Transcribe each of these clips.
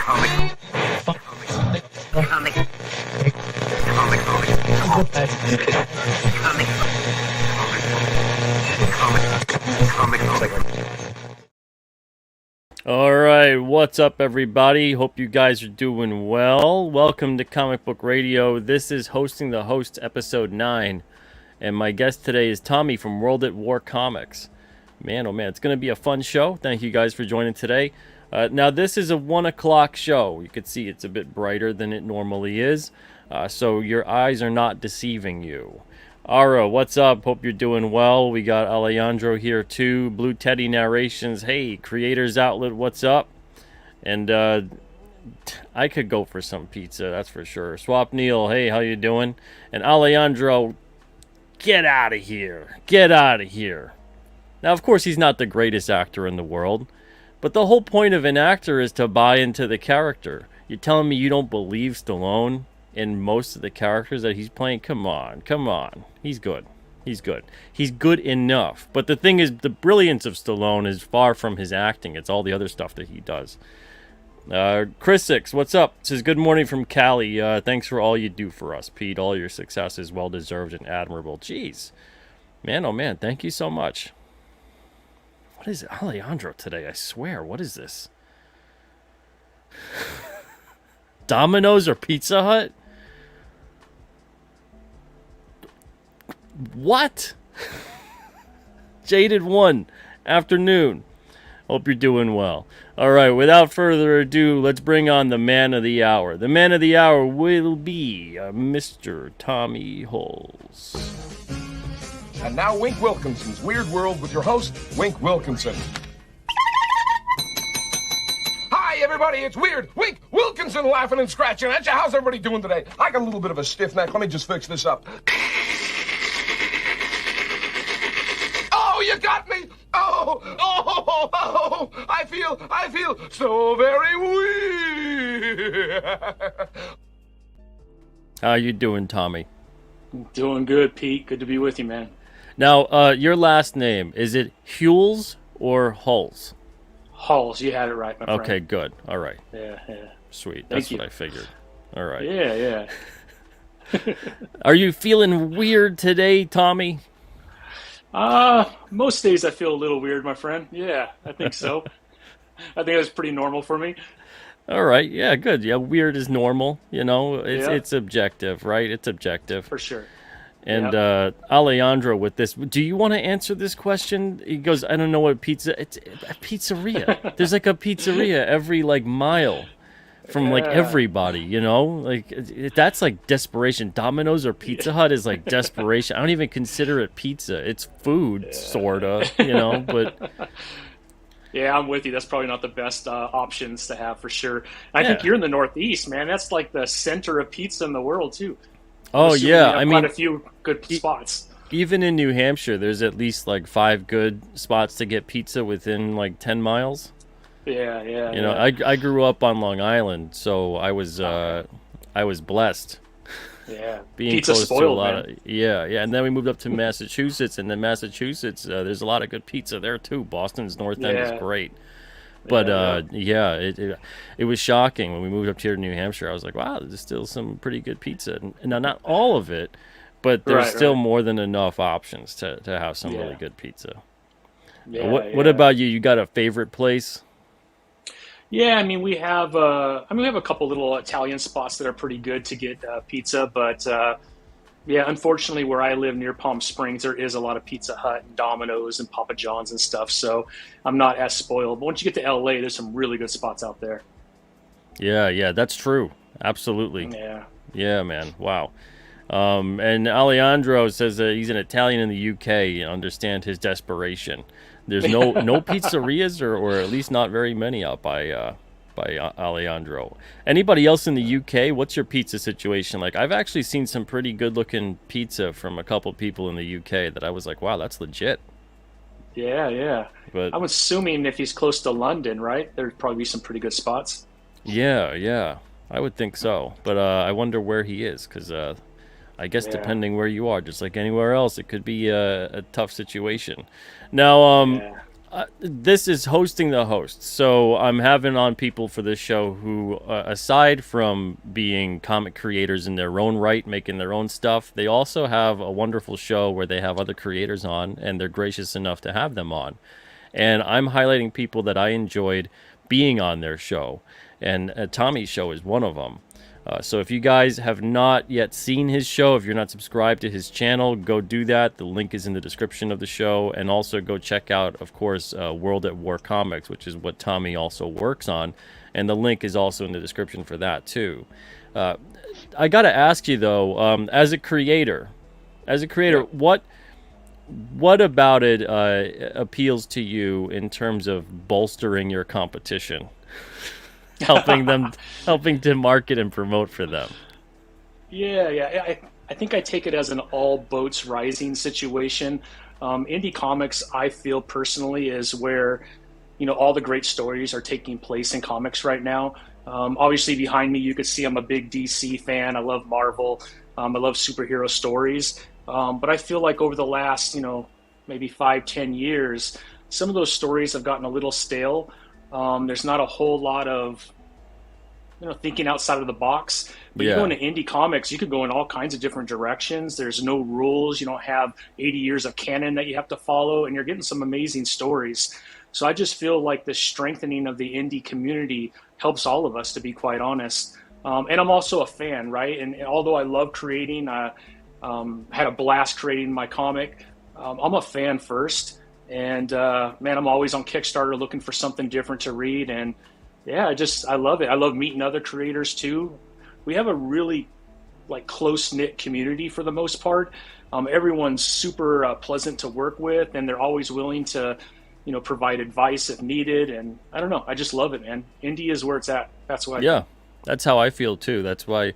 All right, what's up, everybody? Hope you guys are doing well. Welcome to Comic Book Radio. This is Hosting the Host, episode 9, and my guest today is Tommy from World at War Comics. Man, oh man, it's going to be a fun show. Thank you guys for joining today. Now, this is a 1 o'clock show. You can see it's a bit brighter than it normally is, so your eyes are not deceiving you. Ara, what's up? Hope you're doing well. We got Alejandro here too. Blue Teddy Narrations. Hey, Creators Outlet, what's up? And I could go for some pizza, that's for sure. Swap Neil, hey, how you doing? And Alejandro, get out of here. Get out of here. Now, of course, he's not the greatest actor in the world, but the whole point of an actor is to buy into the character. You're telling me you don't believe Stallone in most of the characters that he's playing? Come on. He's good. He's good enough. But the thing is, the brilliance of Stallone is far from his acting. It's all the other stuff that he does. Chris Six, what's up? Says, good morning from Cali. Thanks for all you do for us, Pete. All your success is well-deserved and admirable. Jeez. Man, oh man, thank you so much. What is Alejandro today? I swear, what is this? Domino's or Pizza Hut? What? Jaded 1, afternoon. Hope you're doing well. All right, without further ado, let's bring on the man of the hour. The man of the hour will be Mr. Tommy Huls. And now Wink Wilkinson's Weird World with your host, Wink Wilkinson. Hi, everybody, it's Weird Wink Wilkinson laughing and scratching at you. How's everybody doing today? I got a little bit of a stiff neck. Let me just fix this up. Oh, you got me! Oh, I feel so very weird. How you doing, Tommy? Doing good, Pete. Good to be with you, man. Now, your last name, is it Huls or Huls? Huls, you had it right, my friend. Okay, good. All right. Yeah. Sweet. Thank That's you. what I figured. All right. Yeah. Are you feeling weird today, Tommy? Most days I feel a little weird, my friend. Yeah, I think so. I think that's pretty normal for me. All right. Yeah, good. Yeah, weird is normal. You know, Yeah. it's objective, right? It's objective. For sure. And Alejandro, with this, do you want to answer this question? He goes, I don't know what pizza. It's a pizzeria. There's like a pizzeria every like mile from like everybody. You know, like that's like desperation. Domino's or Pizza Hut is like desperation. I don't even consider it pizza. It's food, sorta. You know, but. Yeah, I'm with you. That's probably not the best options to have for sure. I think you're in the Northeast, man. That's like the center of pizza in the world too. Oh yeah, I mean, quite a few good spots. Even in New Hampshire, there's at least like 5 good spots to get pizza within like 10 miles. Yeah. You know, I grew up on Long Island, so I was blessed. Yeah, being pizza close spoiled, to a lot man. of and then we moved up to Massachusetts, and then Massachusetts, there's a lot of good pizza there too. Boston's North End is great. But it was shocking when we moved up here to New Hampshire. I was like, wow, there's still some pretty good pizza. And now, not all of it, but there's still more than enough options to have some really good pizza. Yeah, what about you? You got a favorite place? Yeah, I mean we have a couple little Italian spots that are pretty good to get pizza, but unfortunately where I live near Palm Springs, there is a lot of Pizza Hut and Domino's and Papa John's and stuff, so I'm not as spoiled. But once you get to LA, there's some really good spots out there. Yeah, that's true. Absolutely. Yeah, man. Wow. And Alejandro says that he's an Italian in the UK and understand his desperation. There's no pizzerias, or at least not very many out by Alejandro. Anybody else in the UK? What's your pizza situation like? I've actually seen some pretty good-looking pizza from a couple people in the UK that I was like, wow, that's legit. Yeah. But I'm assuming if he's close to London, right, there'd probably be some pretty good spots. Yeah. I would think so. But I wonder where he is, because I guess depending where you are, just like anywhere else, it could be a tough situation. Now, This is hosting the host. So I'm having on people for this show who, aside from being comic creators in their own right, making their own stuff, they also have a wonderful show where they have other creators on, and they're gracious enough to have them on. And I'm highlighting people that I enjoyed being on their show. And Tommy's show is one of them. So if you guys have not yet seen his show, if you're not subscribed to his channel, go do that. The link is in the description of the show. And also go check out, of course, World at War Comics, which is what Tommy also works on. And the link is also in the description for that, too. I got to ask you, though, as a creator, what about it appeals to you in terms of bolstering your competition? helping to market and promote for them. Yeah. I think I take it as an all boats rising situation. Indie comics, I feel personally, is where all the great stories are taking place in comics right now. Obviously, behind me, you could see I'm a big DC fan. I love Marvel. I love superhero stories. But I feel like over the last, maybe 5-10 years, some of those stories have gotten a little stale. There's not a whole lot of thinking outside of the box. But you go into indie comics, you could go in all kinds of different directions. There's no rules. You don't have 80 years of canon that you have to follow, and you're getting some amazing stories. So I just feel like the strengthening of the indie community helps all of us, to be quite honest. And I'm also a fan, right? And although I love creating, I had a blast creating my comic, I'm a fan first. And man, I'm always on Kickstarter looking for something different to read. And yeah, I love it. I love meeting other creators too. We have a really close-knit community for the most part. Everyone's super pleasant to work with, and they're always willing to, provide advice if needed. And I don't know, I just love it, man. Indie is where it's at. That's why. Yeah, that's how I feel too. That's why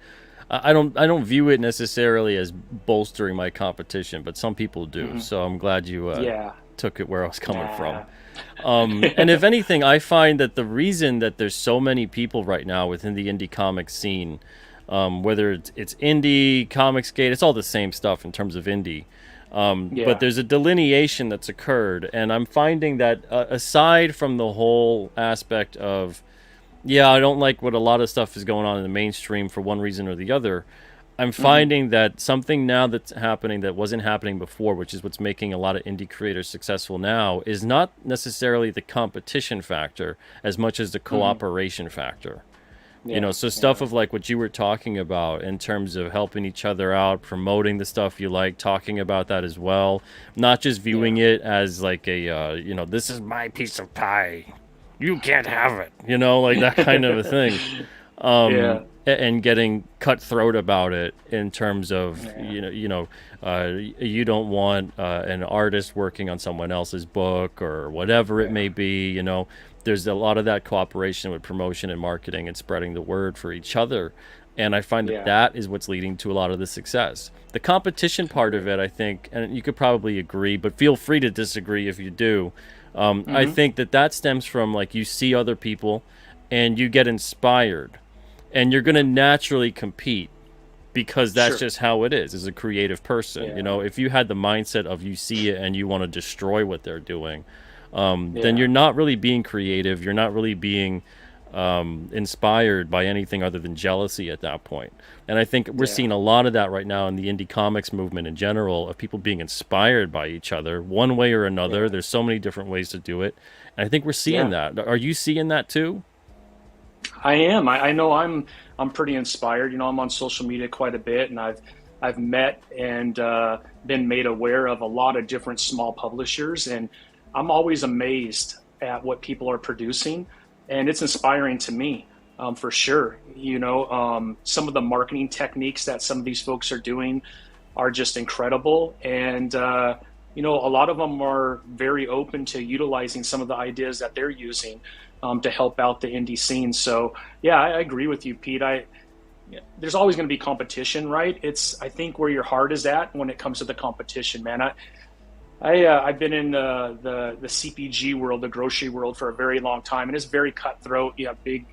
I don't view it necessarily as bolstering my competition, but some people do. Mm-hmm. So I'm glad you took it where I was coming from. And if anything, I find that the reason that there's so many people right now within the indie comic scene, whether it's indie, Comicsgate, it's all the same stuff in terms of indie. But there's a delineation that's occurred, and I'm finding that aside from the whole aspect of, I don't like what a lot of stuff is going on in the mainstream for one reason or the other, I'm finding that something now that's happening that wasn't happening before, which is what's making a lot of indie creators successful now, is not necessarily the competition factor as much as the cooperation factor. So stuff of like what you were talking about in terms of helping each other out, promoting the stuff you like, talking about that as well, not just viewing it as like a, this is my piece of pie, you can't have it, like that kind of a thing. And getting cutthroat about it in terms of you don't want an artist working on someone else's book or whatever it may be. There's a lot of that cooperation with promotion and marketing and spreading the word for each other, and I find that is what's leading to a lot of the success. The competition part of it, I think, and you could probably agree, but feel free to disagree if you do. I think that stems from you see other people and you get inspired. And you're going to naturally compete because that's just how it is as a creative person. If you had the mindset of you see it and you want to destroy what they're doing, then you're not really being creative. You're not really being inspired by anything other than jealousy at that point. And I think we're seeing a lot of that right now in the indie comics movement in general, of people being inspired by each other one way or another. There's so many different ways to do it. And I think we're seeing that. Are you seeing that too? I am. I know I'm pretty inspired. I'm on social media quite a bit, and I've met and been made aware of a lot of different small publishers, and I'm always amazed at what people are producing, and it's inspiring to me, for sure. Some of the marketing techniques that some of these folks are doing are just incredible, and a lot of them are very open to utilizing some of the ideas that they're using to help out the indie scene. So I agree with you, Pete. There's always going to be competition, right? It's, I think, where your heart is at when it comes to the competition, man. I've been in the CPG world, the grocery world, for a very long time, and it's very cutthroat. You have big,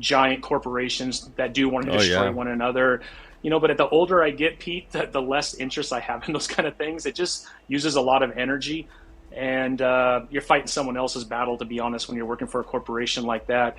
giant corporations that do want to destroy one another. But at the older I get, Pete, the less interest I have in those kind of things. It just uses a lot of energy. and you're fighting someone else's battle, to be honest, when you're working for a corporation like that.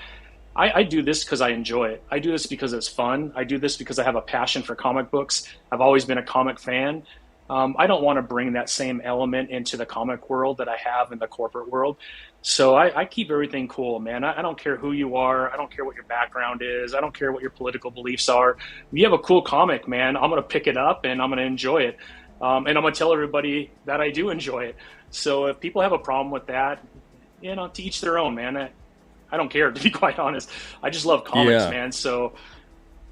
I do this because I enjoy it. I do this because it's fun. I do this because I have a passion for comic books. I've always been a comic fan. I don't want to bring that same element into the comic world that I have in the corporate world. So I keep everything cool, man. I don't care who you are. I don't care what your background is. I don't care what your political beliefs are. If you have a cool comic, man, I'm going to pick it up and I'm going to enjoy it. And I'm going to tell everybody that I do enjoy it. So if people have a problem with that, to each their own, man. I don't care, to be quite honest. I just love comics, man. So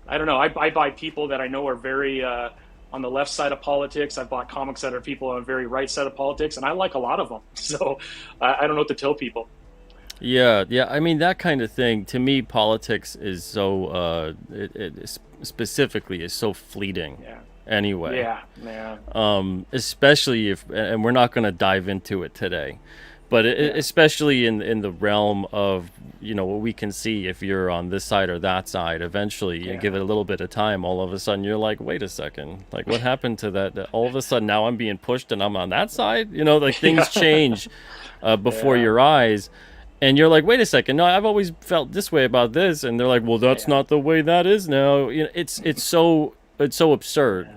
I don't know. I buy people that I know are very on the left side of politics. I've bought comics that are people on the very right side of politics, and I like a lot of them. So I don't know what to tell people. Yeah. I mean, that kind of thing, to me, politics is so, specifically is so fleeting. Yeah. Anyway. Yeah, man. Especially if, and we're not going to dive into it today, but especially in the realm of, what we can see, if you're on this side or that side, eventually you give it a little bit of time, all of a sudden you're like, wait a second, like what happened to that? All of a sudden now I'm being pushed and I'm on that side, like things change before your eyes. And you're like, wait a second, no, I've always felt this way about this. And they're like, well, that's not the way that is now. It's so absurd.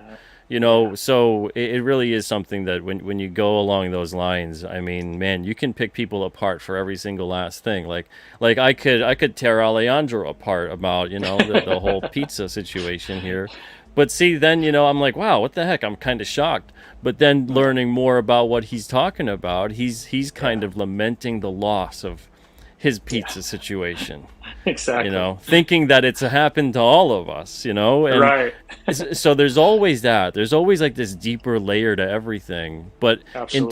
So it really is something that when you go along those lines, I mean, man, you can pick people apart for every single last thing. Like I could tear Alejandro apart about, the whole pizza situation here. But see, then, I'm like, wow, what the heck? I'm kind of shocked. But then learning more about what he's talking about, he's kind of lamenting the loss of his pizza situation. Exactly. Thinking that it's happened to all of us, and right. So there's always that. There's always like this deeper layer to everything. But Absolutely. in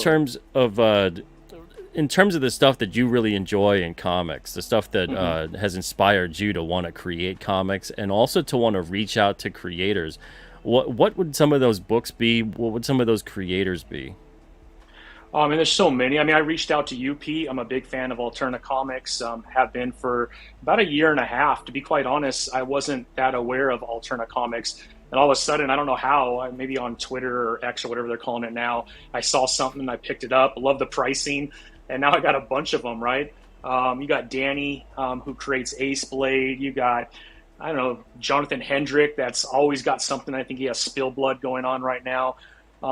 terms of the stuff that you really enjoy in comics, the stuff that has inspired you to want to create comics and also to want to reach out to creators, what would some of those books be? What would some of those creators be? And there's so many. I mean, I reached out to UP. I'm a big fan of Alterna Comics, have been for about a year and a half. To be quite honest, I wasn't that aware of Alterna Comics. And all of a sudden, I don't know how, maybe on Twitter or X or whatever they're calling it now, I saw something and I picked it up. I love the pricing. And now I got a bunch of them, right? You got Danny, who creates Ace Blade. You got, I don't know, Jonathan Hendrick, that's always got something. I think he has Spill Blood going on right now.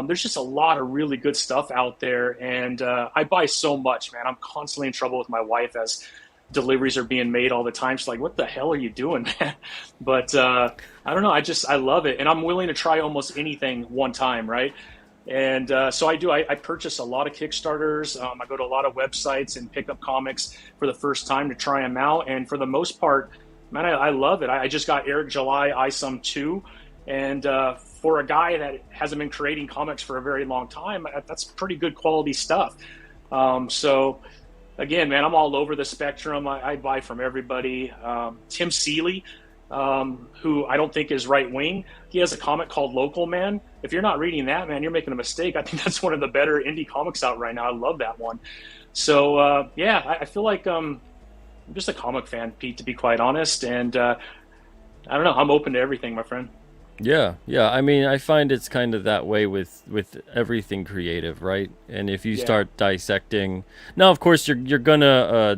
There's just a lot of really good stuff out there, and I buy so much, man. I'm constantly in trouble with my wife as deliveries are being made all the time. She's like, what the hell are you doing, man? But I don't know. I love it, and I'm willing to try almost anything one time, right? And so I do. I purchase a lot of Kickstarters. I go to a lot of websites and pick up comics for the first time to try them out, and for the most part, man, I love it. I just got Eric July ISOM 2, and for a guy that hasn't been creating comics for a very long time, that's pretty good quality stuff. So again, man, I'm all over the spectrum. I buy from everybody. Tim Seeley, who I don't think is right wing, he has a comic called Local Man. If you're not reading that, man, you're making a mistake. I think that's one of the better indie comics out right now. I love that one. So I feel like I'm just a comic fan, Pete, to be quite honest. And I don't know, I'm open to everything, my friend. Yeah. I mean, I find it's kind of that way with everything creative, right? And if you start dissecting, now of course you're gonna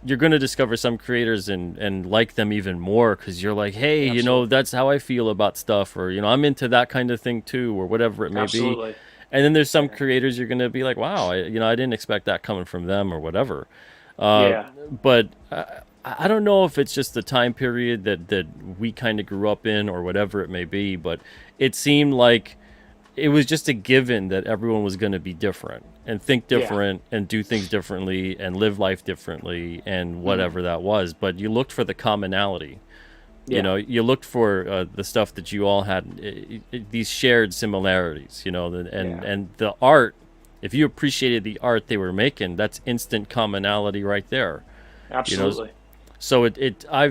discover some creators and like them even more because you're like, hey, Absolutely. That's how I feel about stuff, or I'm into that kind of thing too, or whatever it may Absolutely. be. And then there's some creators you're gonna be like, wow, I didn't expect that coming from them or whatever. But I don't know if it's just the time period that we kind of grew up in or whatever it may be, but it seemed like it was just a given that everyone was going to be different and think different and do things differently and live life differently and whatever that was. But you looked for the commonality. You looked for the stuff that you all had, these shared similarities, and the art, if you appreciated the art they were making, that's instant commonality right there. Absolutely. So and I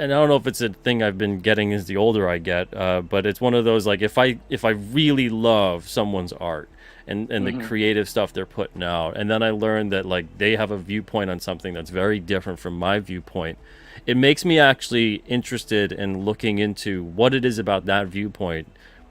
don't know if it's a thing I've been getting as the older I get, but it's one of those, like, if I really love someone's art and the creative stuff they're putting out, and then I learn that like they have a viewpoint on something that's very different from my viewpoint, it makes me actually interested in looking into what it is about that viewpoint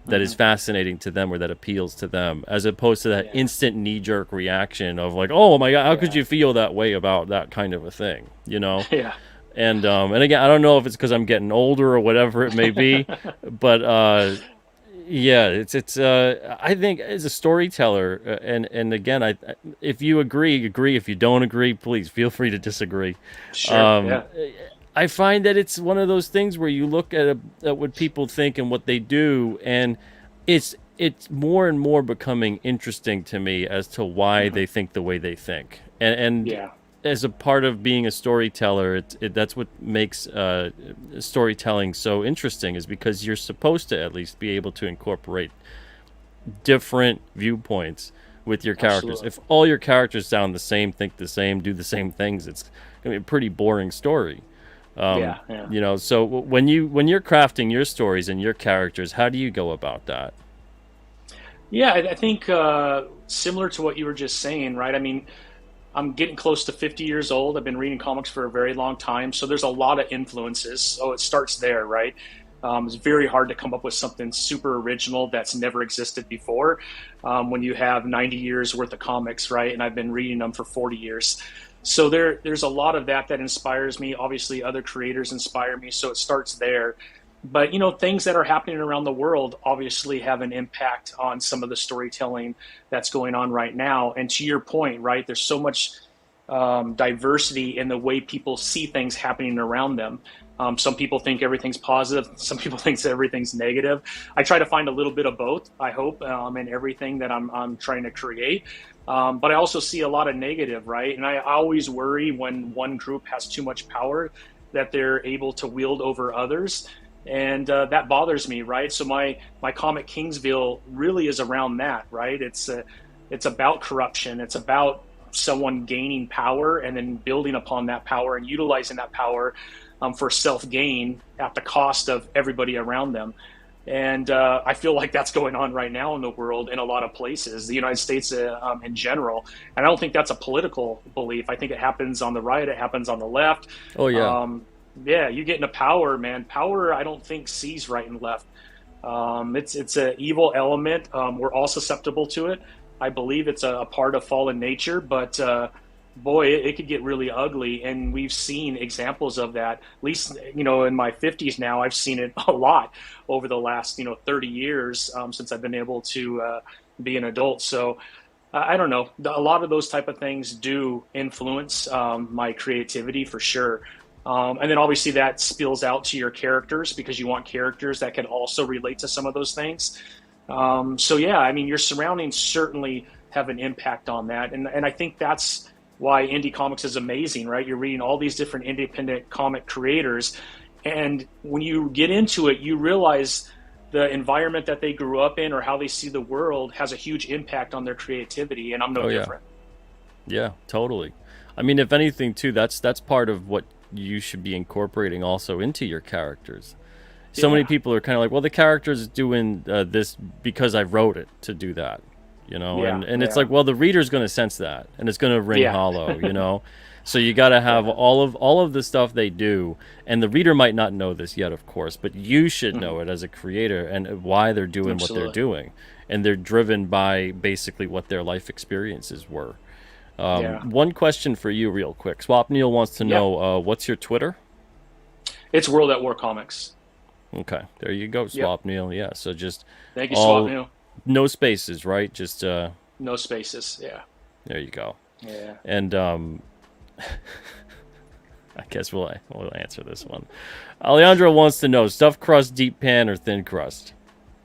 that is fascinating to them or that appeals to them, as opposed to that instant knee-jerk reaction of like, oh my god, how could you feel that way about that kind of a thing, you know? Yeah. And again, I don't know if it's because I'm getting older or whatever it may be, but yeah, it's I think as a storyteller, and again, if you agree. If you don't agree, please feel free to disagree. Sure. I find that it's one of those things where you look at what people think and what they do, and it's more and more becoming interesting to me as to why they think the way they think, and as a part of being a storyteller, that's what makes storytelling so interesting, is because you're supposed to at least be able to incorporate different viewpoints with your characters. Absolutely. If all your characters sound the same, think the same, do the same things, it's gonna be a pretty boring story. You know, so when you're crafting your stories and your characters, how do you go about that? Yeah, I think similar to what you were just saying, right? I mean, I'm getting close to 50 years old. I've been reading comics for a very long time. So there's a lot of influences. So it starts there, right? It's very hard to come up with something super original that's never existed before when you have 90 years worth of comics, right? And I've been reading them for 40 years. So there's a lot of that inspires me. Obviously, other creators inspire me. So it starts there. But, you know, things that are happening around the world obviously have an impact on some of the storytelling that's going on right now. And to your point, right, there's so much diversity in the way people see things happening around them. Some people think everything's positive. Some people think everything's negative. I try to find a little bit of both, I hope, in everything that I'm trying to create. But I also see a lot of negative, right? And I always worry when one group has too much power that they're able to wield over others. And that bothers me, right? So my comic Kingsville really is around that, right? It's about corruption. It's about someone gaining power and then building upon that power and utilizing that power for self-gain at the cost of everybody around them. And I feel like that's going on right now in the world in a lot of places, the United States in general. And I don't think that's a political belief. I think it happens on the right. It happens on the left. Oh, yeah. Yeah, you get into power, man. Power, I don't think sees right and left. It's an evil element. We're all susceptible to it. I believe it's a part of fallen nature, but boy, it could get really ugly. And we've seen examples of that. At least, you know, in my 50s now, I've seen it a lot over the last, 30 years since I've been able to be an adult. So I don't know. A lot of those type of things do influence my creativity for sure. And then obviously that spills out to your characters because you want characters that can also relate to some of those things. So yeah, I mean, your surroundings certainly have an impact on that. And I think that's why indie comics is amazing, right? You're reading all these different independent comic creators. And when you get into it, you realize the environment that they grew up in or how they see the world has a huge impact on their creativity. And I'm no different. Yeah, totally. I mean, if anything too, that's part of what you should be incorporating also into your characters. So many people are kind of like, well, the character's doing this because I wrote it to do that, you know? And it's like, well, the reader's going to sense that and it's going to ring hollow, you know? So you got to have all of the stuff they do, and the reader might not know this yet, of course, but you should know it as a creator and why they're doing what they're doing. And they're driven by basically what their life experiences were. One question for you real quick. Swap Neil wants to know, what's your Twitter? It's World at War Comics. Okay, there you go, Swap Neil. Yeah, so just thank you, Swap Neil. No spaces, right? Just no spaces. Yeah. There you go. Yeah. And I guess we'll answer this one. Alejandro wants to know: stuffed crust, deep pan, or thin crust?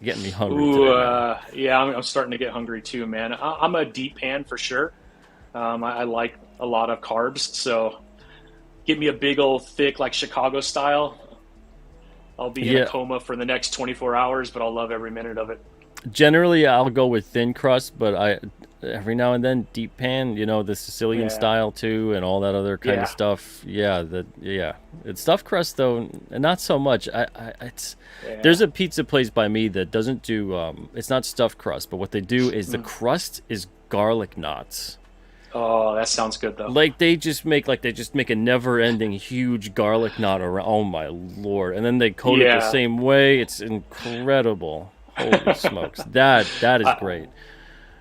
You're getting me hungry. Today, yeah, I'm starting to get hungry too, man. I'm a deep pan for sure. I like a lot of carbs, so give me a big old thick, like Chicago style. I'll be in a coma for the next 24 hours, but I'll love every minute of it. Generally, I'll go with thin crust, but every now and then deep pan, you know, the Sicilian style too, and all that other kind of stuff. It's stuffed crust though, and not so much. There's a pizza place by me that doesn't do. It's not stuffed crust, but what they do is the crust is garlic knots. Oh, that sounds good though. Like they just make a never-ending huge garlic knot around. Oh my lord! And then they coat it the same way. It's incredible. Holy smokes, that is I, great.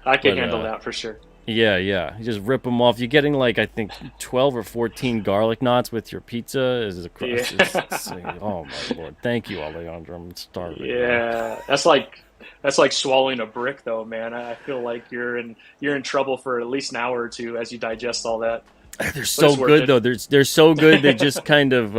I can But handle that for sure. yeah, yeah, you just rip them off. You're getting like I think 12 or 14 garlic knots with your pizza. Is Yeah. oh my lord! Thank you, Alejandro. I'm starving now. Yeah, that's like swallowing a brick, though, man. I feel like you're in trouble for at least an hour or two as you digest all that, They're but so it's worth good it. though. They're so good. They just kind of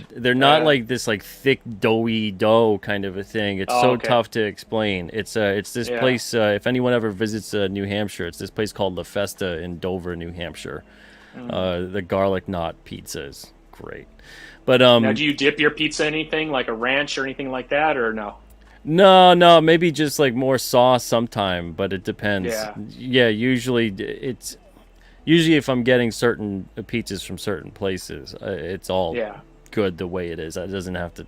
they're not Uh, like this like thick doughy dough kind of a thing. It's oh, so okay. tough to explain. It's this Yeah. place. If anyone ever visits New Hampshire, it's this place called La Festa in Dover, New Hampshire. Mm. The garlic knot pizza is great. But Now, do you dip your pizza in anything like a ranch or anything like that, or no? no, maybe just like more sauce sometime. But it depends. Yeah. Yeah, usually if I'm getting certain pizzas from certain places, it's all Yeah. good the way it is. It doesn't have to,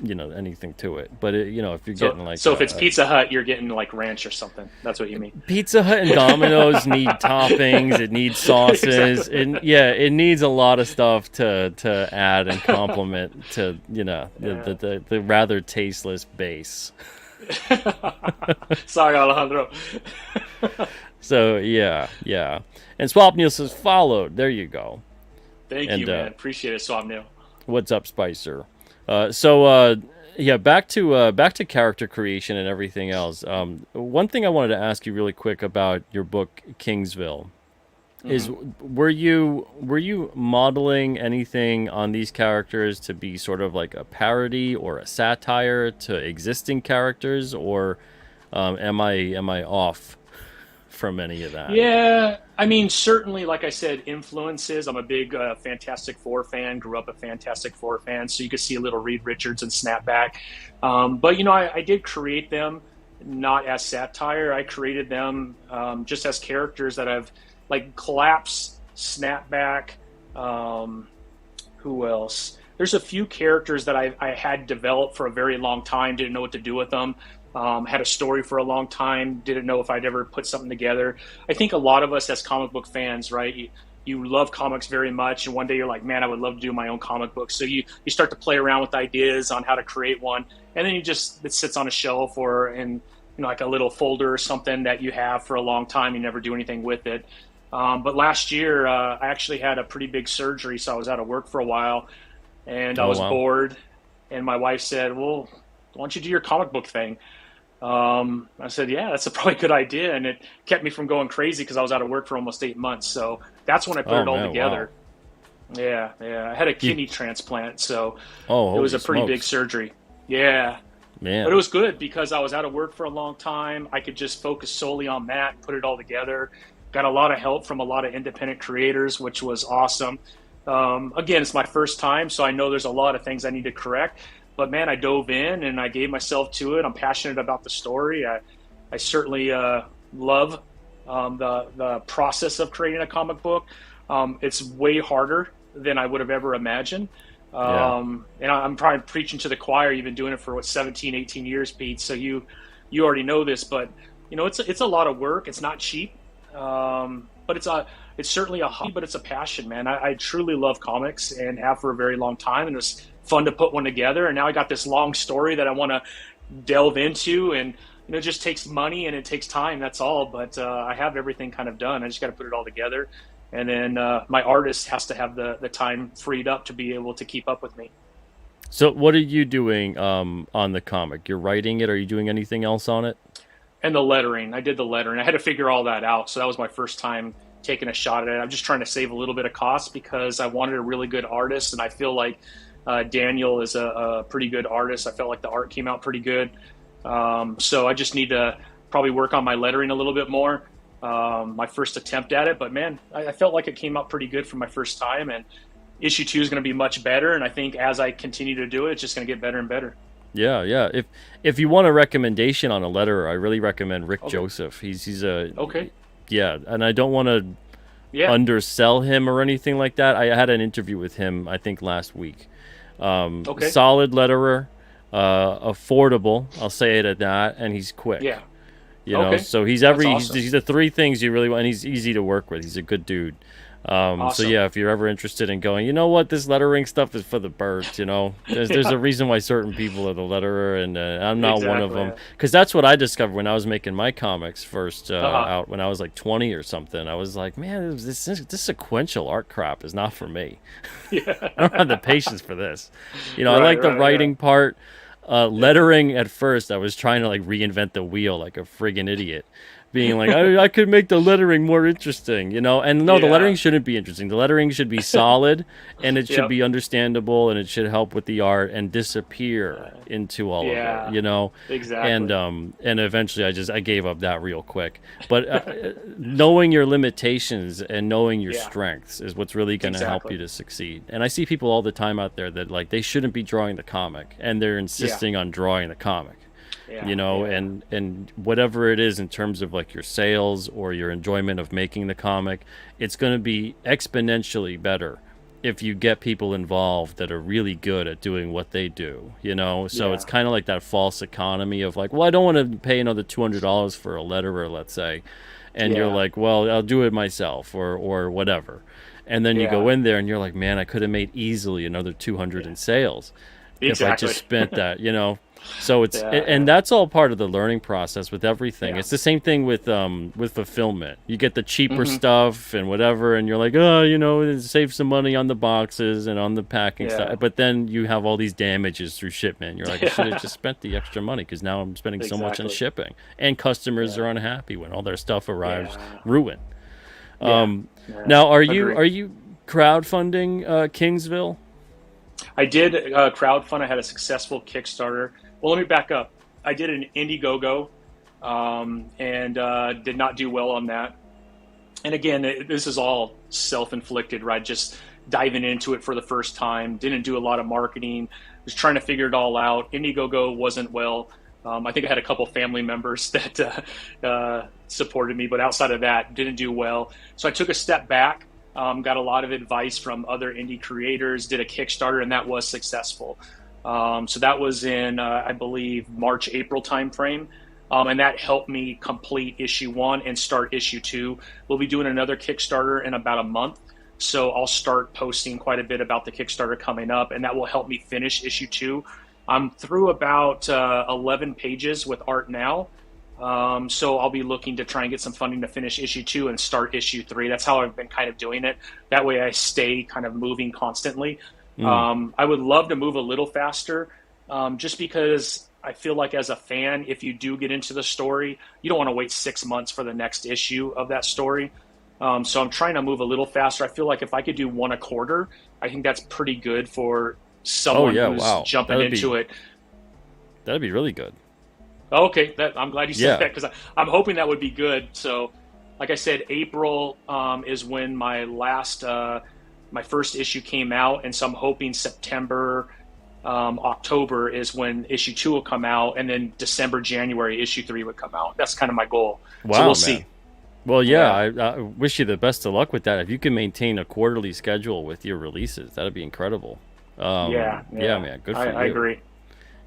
anything to it. But if you're So getting like so if it's Pizza Hut, you're getting like ranch or something. That's what you mean. Pizza Hut and Domino's need toppings, it needs sauces, Exactly. and yeah, it needs a lot of stuff to add and complement to Yeah. the rather tasteless base. Sorry, Alejandro. So yeah, and Swap News says followed. There you go. Thank you, And man. Appreciate it, Swap Neil. what's up, Spicer? So yeah, back to character creation and everything else. One thing I wanted to ask you really quick about your book Kingsville is Hmm. were you modeling anything on these characters to be sort of like a parody or a satire to existing characters, or am I off from any of that? Yeah, I mean, certainly, like I said, influences. I'm a big Fantastic Four fan. Grew up a Fantastic Four fan, so you could see a little Reed Richards and Snapback. But I did create them not as satire. I created them just as characters that I've like Collapse, Snapback. Um, who else? There's a few characters that I had developed for a very long time. Didn't know what to do with them. Had a story for a long time. Didn't know if I'd ever put something together. I think a lot of us as comic book fans, right? You love comics very much, and one day you're like, man, I would love to do my own comic book. So you start to play around with ideas on how to create one, and then it sits on a shelf or in like a little folder or something that you have for a long time. You never do anything with it. But last year, I actually had a pretty big surgery, so I was out of work for a while, and I Oh was wow. bored. And my wife said, "Well, why don't you do your comic book thing?" I said, "Yeah, that's a probably good idea," and it kept me from going crazy because I was out of work for almost 8 months. So that's when I put Oh it all man, wow. together. Yeah, yeah. I had a You kidney transplant, so oh it was holy a pretty big smokes, surgery. Yeah, but it man. was good because I was out of work for a long time. I could just focus solely on that, put it all together. Got a lot of help from a lot of independent creators, which was awesome. Again, it's my first time, so I know there's a lot of things I need to correct. But man, I dove in and I gave myself to it. I'm passionate about the story. I certainly love the process of creating a comic book. It's way harder than I would have ever imagined. Yeah. And I'm probably preaching to the choir. You've been doing it for what 17, 18 years, Pete. So you already know this, but it's a lot of work. It's not cheap, but it's certainly a hobby, but it's a passion, man. I truly love comics and have for a very long time, and it was fun to put one together. And now I got this long story that I want to delve into, and it just takes money and it takes time. That's all. But I have everything kind of done. I just got to put it all together, and then my artist has to have the time freed up to be able to keep up with me. So what are you doing on the comic? You're writing it? Are you doing anything else on it? And the lettering, I did the lettering. I had to figure all that out. So that was my first time taking a shot at it. I'm just trying to save a little bit of cost because I wanted a really good artist, and I feel like Daniel is a pretty good artist. I felt like the art came out pretty good. So I just need to probably work on my lettering a little bit more. My first attempt at it, but man, I felt like it came out pretty good for my first time. And issue 2 is going to be much better. And I think as I continue to do it, it's just going to get better and better. Yeah, yeah. If you want a recommendation on a letterer, I really recommend Rick Okay. Joseph. He's a Okay. yeah, and I don't want to Yeah. undersell him or anything like that. I had an interview with him, I think last week. Okay. Solid letterer, affordable. I'll say it at that, and he's quick. Yeah. You know, Okay. so he's That's he's, awesome. he's the three things you really want. And he's easy to work with. He's a good dude. So Awesome. yeah, if you're ever interested in going, you know what, this lettering stuff is for the birds. There's Yeah, a reason why certain people are the letterer, and I'm not one of exactly. them. Yeah. Because that's what I discovered when I was making my comics first Uh-huh. out when I was like 20 or something. I was like, man, this sequential art crap is not for me. Yeah. I don't have the patience for this. I Right, like the right, yeah. writing part. Yeah. Lettering at first, I was trying to like reinvent the wheel like a friggin' idiot, being like, I could make the lettering more interesting, And no, the lettering Yeah. shouldn't be interesting. The lettering should be solid, and it should Yep. be understandable, and it should help with the art and disappear into all of it, Yeah. And Exactly. eventually I gave up that real quick. But knowing your limitations and knowing your Yeah. strengths is what's really going to help Exactly. you to succeed. And I see people all the time out there that like they shouldn't be drawing the comic, and they're Yeah. insisting on drawing the comic. Yeah. Yeah. And whatever it is in terms of like your sales or your enjoyment of making the comic, it's going to be exponentially better if you get people involved that are really good at doing what they do. So it's Yeah. kind of like that false economy of like, well, I don't want to pay another $200 for a letterer, let's say, and you're Yeah. like, well, I'll do it myself or whatever. And then you go Yeah. in there and you're like, man, I could have made easily another 200 Yeah. in sales if I just Exactly. spent that. So Yeah. and Yeah. that's all part of the learning process with everything. Yeah. It's the same thing with fulfillment. You get the cheaper Hmm. stuff and whatever, and you're like, oh, save some money on the boxes and on the packing Yeah. stuff. But then you have all these damages through shipment. You're like, I should have Yeah. just spent the extra money because now I'm spending so much on Exactly. shipping, and customers Yeah. are unhappy when all their stuff arrives Yeah. ruined. Yeah. Um, Yeah. Now, are you Agree. are you crowdfunding Kingsville? I did crowdfund. I had a successful Kickstarter. Well, let me back up. I did an Indiegogo, and did not do well on that. And again, this is all self-inflicted, right? Just diving into it for the first time. Didn't do a lot of marketing. Was trying to figure it all out. Indiegogo wasn't well. I think I had a couple family members that supported me, but outside of that, didn't do well. So I took a step back. Got a lot of advice from other indie creators. Did a Kickstarter, and that was successful. So that was in, I believe, March, April timeframe. And that helped me complete issue 1 and start issue 2. We'll be doing another Kickstarter in about a month. So I'll start posting quite a bit about the Kickstarter coming up, and that will help me finish issue 2. I'm through about 11 pages with art now. So I'll be looking to try and get some funding to finish issue 2 and start issue 3. That's how I've been kind of doing it. That way I stay kind of moving constantly. Mm. I would love to move a little faster, just because I feel like as a fan, if you do get into the story, you don't want to wait 6 months for the next issue of that story. So I'm trying to move a little faster. I feel like if I could do one a quarter, I think that's pretty good for Oh someone yeah, who's wow, jumping into it. that'd be really good. Okay, I'm glad you said Yeah. that, because I'm hoping that would be good. So, like I said, April is when my first issue came out, and so I'm hoping September, October is when issue 2 will come out, and then December, January, issue 3 would come out. That's kind of my goal. So Wow, we'll man. see. Well, yeah, Yeah, I wish you the best of luck with that. If you can maintain a quarterly schedule with your releases, that'd be incredible. yeah, Yeah, yeah. man, good for I you. agree.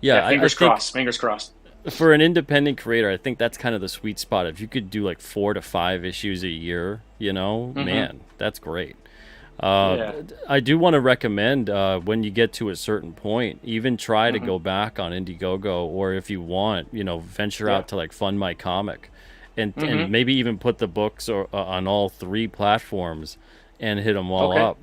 Yeah, Yeah, I fingers think crossed. Fingers crossed. for an independent creator, I think that's kind of the sweet spot. If you could do like 4 to 5 issues a year, Hmm. man, that's great. Uh, Yeah. I do want to recommend when you get to a certain point, even try to Hmm. go back on Indiegogo, or if you want, venture Yeah. out to like Fund My Comic, and Hmm. maybe even put the books on all 3 platforms and hit them all Okay. up.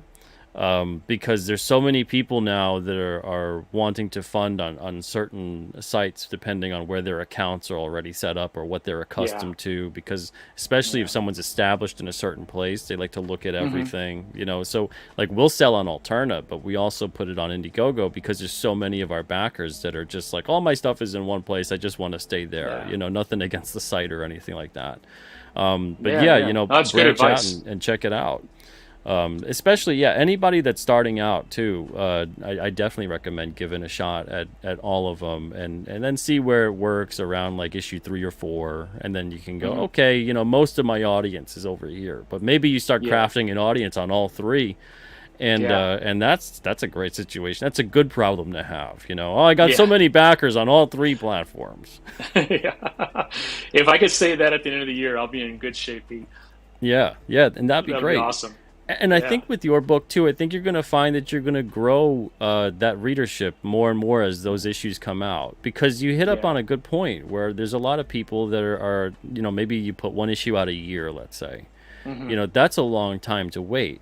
Because there's so many people now that are wanting to fund on certain sites depending on where their accounts are already set up or what they're Yeah. accustomed to, because especially if Yeah. someone's established in a certain place, they like to look at Hmm. everything. So like we'll sell on Alterna, but we also put it on Indiegogo because there's so many of our backers that are just like, all my stuff is in one place, I just want to stay there. Yeah. Nothing against the site or anything like that. But Yeah. yeah, Yeah. That's good branch out advice. and check it out. Especially, yeah, anybody that's starting out too. I definitely recommend giving a shot at all of them, and then see where it works around like issue 3 or 4, and then you can go, Hmm. okay, most of my audience is over here, but maybe you start Yeah. crafting an audience on all 3, Yeah. and that's a great situation. That's a good problem to have. Oh, I got so Yeah. many backers on all 3 platforms. Yeah. If I could say that at the end of the year, I'll be in good shape, Pete. Yeah, yeah, and that'd be That'd be great. awesome. And I think with your book too, I think you're going to find that you're going to grow that readership more and more as those issues come out, because you hit up on a good point where there's a lot of people that are maybe you put one issue out a year, let's say, that's a long time to wait.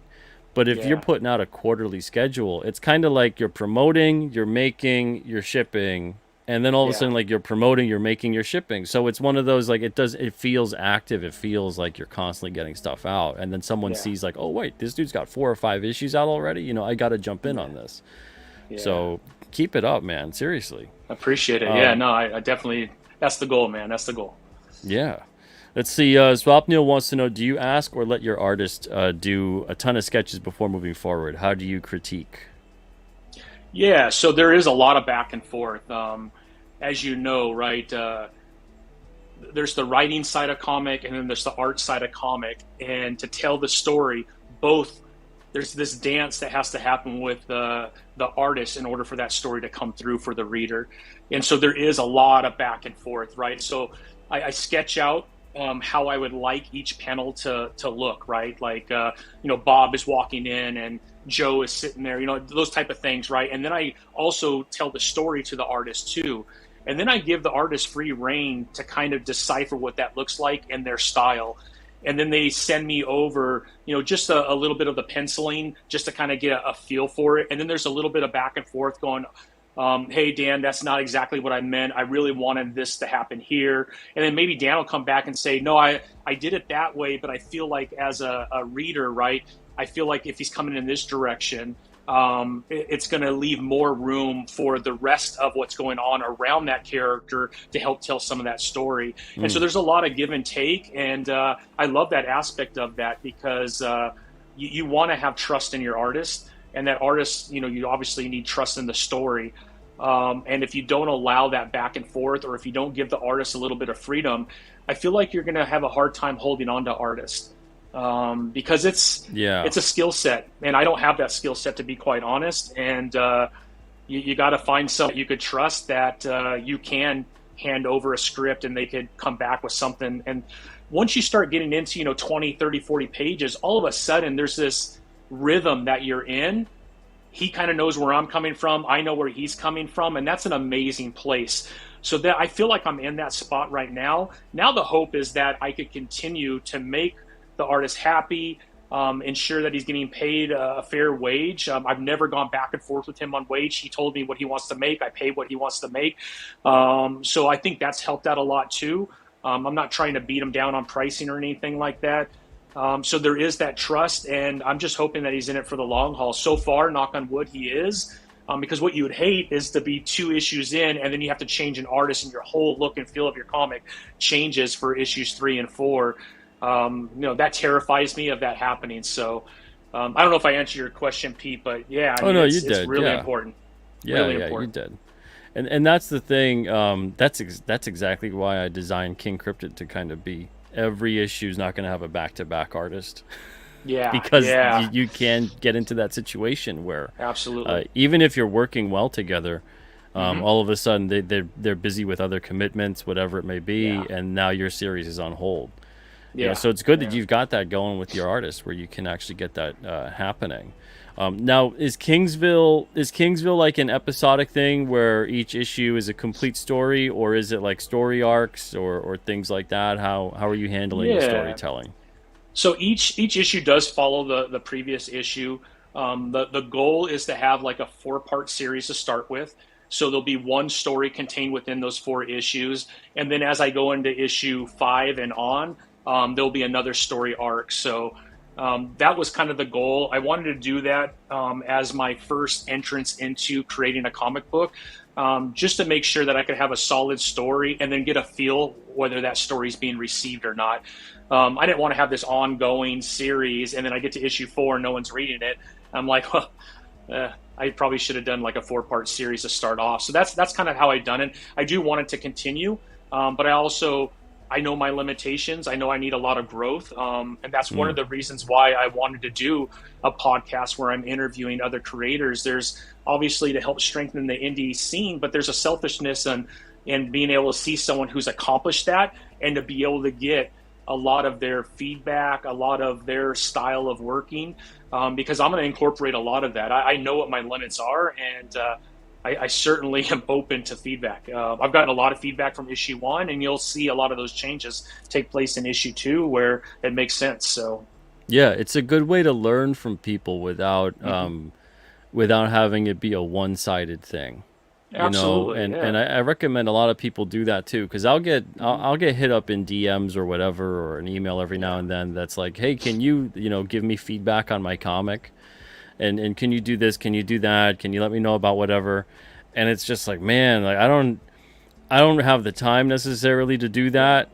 But if you're putting out a quarterly schedule, it's kind of like you're promoting, you're making, you're shipping, and then all of a sudden, like, you're promoting, you're making, you're shipping. So it's one of those, like, it feels active. It feels like you're constantly getting stuff out. And then someone sees, like, oh, wait, this dude's got 4 or 5 issues out already. I got to jump in on this. So keep it up, man. Seriously. Appreciate it. I definitely, that's the goal, man. That's the goal. Yeah. Let's see. Swapnil wants to know, do you ask or let your artist do a ton of sketches before moving forward? How do you critique? Yeah, so there is a lot of back and forth. As you know, right, there's the writing side of comic and then there's the art side of comic. And to tell the story, both, there's this dance that has to happen with the artist in order for that story to come through for the reader. And so there is a lot of back and forth, right? So I sketch out how I would like each panel to look, right? Like, Bob is walking in and Joe is sitting there, those type of things, right? And then I also tell the story to the artist too. And then I give the artist free reign to kind of decipher what that looks like and their style. And then they send me over, just a little bit of the penciling just to kind of get a feel for it. And then there's a little bit of back and forth going, hey, Dan, that's not exactly what I meant. I really wanted this to happen here. And then maybe Dan will come back and say, no, I did it that way, but I feel like as a reader, right, I feel like if he's coming in this direction, it's going to leave more room for the rest of what's going on around that character to help tell some of that story. And so there's a lot of give and take. And I love that aspect of that because you want to have trust in your artist. And that artist, you obviously need trust in the story. And if you don't allow that back and forth, or if you don't give the artist a little bit of freedom, I feel like you're going to have a hard time holding on to artists. Because it's a skill set, and I don't have that skill set, to be quite honest. And you got to find someone you could trust that you can hand over a script and they could come back with something. And once you start getting into 20, 30, 40 pages, all of a sudden there's this rhythm that you're in. He kind of knows where I'm coming from, I know where he's coming from, and that's an amazing place. So that I feel like I'm in that spot right now. Now the hope is that I could continue to make the artist happy, ensure that he's getting paid a fair wage. I've never gone back and forth with him on wage. He told me what he wants to make. I pay what he wants to make. So I think that's helped out a lot too. I'm not trying to beat him down on pricing or anything like that. So there is that trust, and I'm just hoping that he's in it for the long haul. So far, knock on wood, he is. Because what you would hate is to be 2 issues in and then you have to change an artist and your whole look and feel of your comic changes for issues 3 and 4. That terrifies me of that happening. So I don't know if I answered your question, Pete, but yeah, you did. It's really important. Really important. You did. And that's the thing. That's exactly why I designed King Cryptid to kind of be every issue is not going to have a back-to-back artist. Yeah, because you can get into that situation where absolutely, even if you're working well together, all of a sudden they're busy with other commitments, whatever it may be, and now your series is on hold. Yeah, so it's good that you've got that going with your artist, where you can actually get that happening. Now, is Kingsville like an episodic thing where each issue is a complete story, or is it like story arcs or things like that? How are you handling the storytelling? So each issue does follow the previous issue. The goal is to have like a 4-part series to start with. So there'll be one story contained within those 4 issues. And then as I go into issue 5 and on, there'll be another story arc. So that was kind of the goal. I wanted to do that as my first entrance into creating a comic book, just to make sure that I could have a solid story and then get a feel whether that story is being received or not. I didn't want to have this ongoing series and then I get to issue 4 and no one's reading it. I'm like, I probably should have done like a 4-part series to start off. So that's kind of how I've done it. I do want it to continue, but I know my limitations. I know I need a lot of growth. And that's one of the reasons why I wanted to do a podcast where I'm interviewing other creators. There's obviously to help strengthen the indie scene, but there's a selfishness in being able to see someone who's accomplished that and to be able to get a lot of their feedback, a lot of their style of working, because I'm going to incorporate a lot of that. I know what my limits are, and I certainly am open to feedback. I've gotten a lot of feedback from issue 1, and you'll see a lot of those changes take place in issue 2 where it makes sense. So Yeah, it's a good way to learn from people mm-hmm. without having it be a one-sided thing. Absolutely, And yeah. I recommend a lot of people do that too, because Mm-hmm. I'll get hit up in DMs or whatever, or an email every now Yeah. and then that's like, hey, can you give me feedback on my comic, and can you do this, can you do that, can you let me know about whatever, and it's just like, man, like I don't have the time necessarily to do Yeah. that,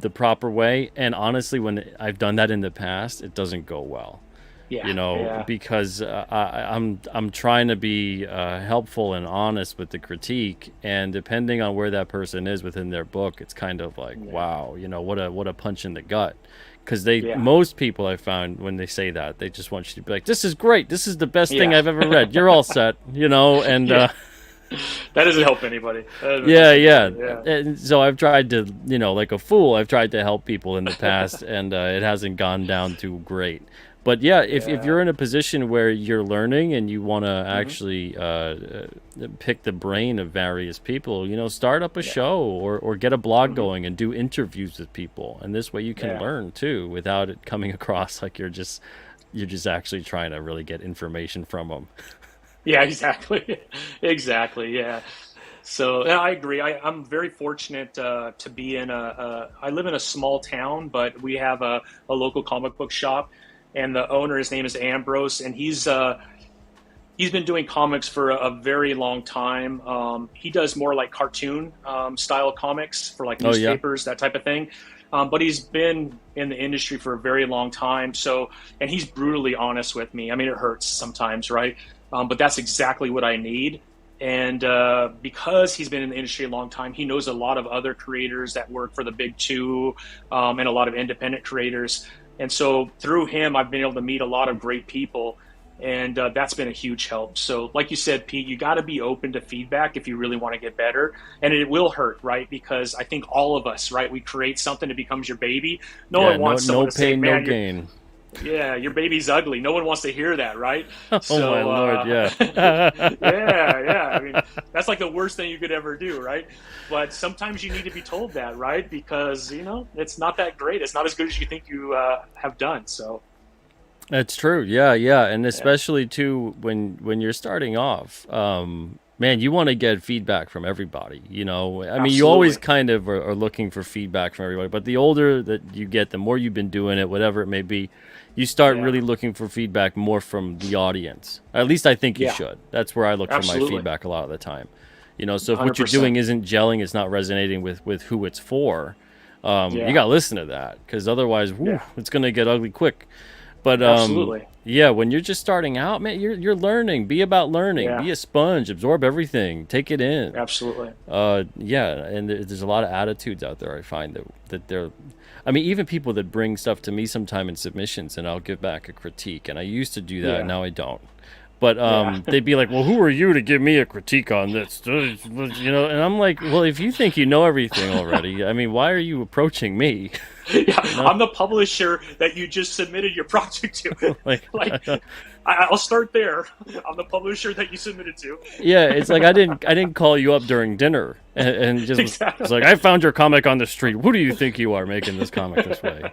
the proper way, and honestly, when I've done that in the past, it doesn't go well, Yeah. Yeah. because I'm trying to be helpful and honest with the critique, and depending on where that person is within their book, it's kind of like, Yeah. wow, what a punch in the gut, because they Yeah. most people I found when they say that, they just want you to be like, this is great, this is the best thing Yeah. I've ever read, you're all set, and Yeah. That doesn't help anybody. That doesn't help yeah, yeah. anybody. Yeah. And so I've tried to, like a fool, I've tried to help people in the past, and it hasn't gone down too great. But yeah, if Yeah. you're in a position where you're learning and you want to Hmm. actually pick the brain of various people, start up a Yeah. show, or get a blog Hmm. going and do interviews with people. And this way you can Yeah. learn too, without it coming across like you're just actually trying to really get information from them. Yeah. Exactly. Exactly. Yeah. So yeah, I agree. I'm very fortunate to be in I live in a small town, but we have a local comic book shop, and the owner, his name is Ambrose, and he's been doing comics for a very long time. He does more like cartoon style comics for like Oh yeah. newspapers, that type of thing. But he's been in the industry for a very long time. So, and he's brutally honest with me. I mean, it hurts sometimes, right? But that's exactly what I need. And because he's been in the industry a long time, he knows a lot of other creators that work for the big two, and a lot of independent creators. And so through him, I've been able to meet a lot of great people, and that's been a huge help. So, like you said, Pete, you got to be open to feedback if you really want to get better, and it will hurt, right? Because I think all of us, right, we create something that becomes your baby. No Yeah, one no wants someone no to say, pain, no "Man, gain. your baby's ugly." No one wants to hear that, right? Oh my So, lord, yeah. yeah, yeah. I mean, that's like the worst thing you could ever do, right? But sometimes you need to be told that, right? Because it's not that great. It's not as good as you think you have done. So, That's true. Yeah, yeah, and yeah, especially too when you're starting off, man, you want to get feedback from everybody. I mean, you always absolutely. kind of are looking for feedback from everybody, but the older that you get, the more you've been doing it, whatever it may be, you start Yeah, really looking for feedback more from the audience. At least I think you yeah, should. That's where I look for my absolutely. feedback a lot of the time. So if what you're 100%. doing isn't gelling, it's not resonating with who it's for, you Yeah, got to listen to that, because otherwise, whew, yeah, it's going to get ugly quick. But absolutely. yeah, when you're just starting out, man, you're learning. Be about learning. Yeah, Be a sponge. Absorb everything. Take it in. absolutely. Yeah, and there's a lot of attitudes out there. I find that they're, I mean, even people that bring stuff to me sometime in submissions, and I'll give back a critique. And I used to do that, Yeah, now I don't. But yeah, they'd be like, "Well, who are you to give me a critique on this?" And I'm like, "Well, if you think you know everything already, I mean, why are you approaching me?" yeah. you know, I'm the publisher that you just submitted your project to. like, Like, I'll start there. I'm the publisher that you submitted to. yeah, it's like I didn't call you up during dinner, and just was like, Exactly. I found your comic on the street. Who do you think you are making this comic this way?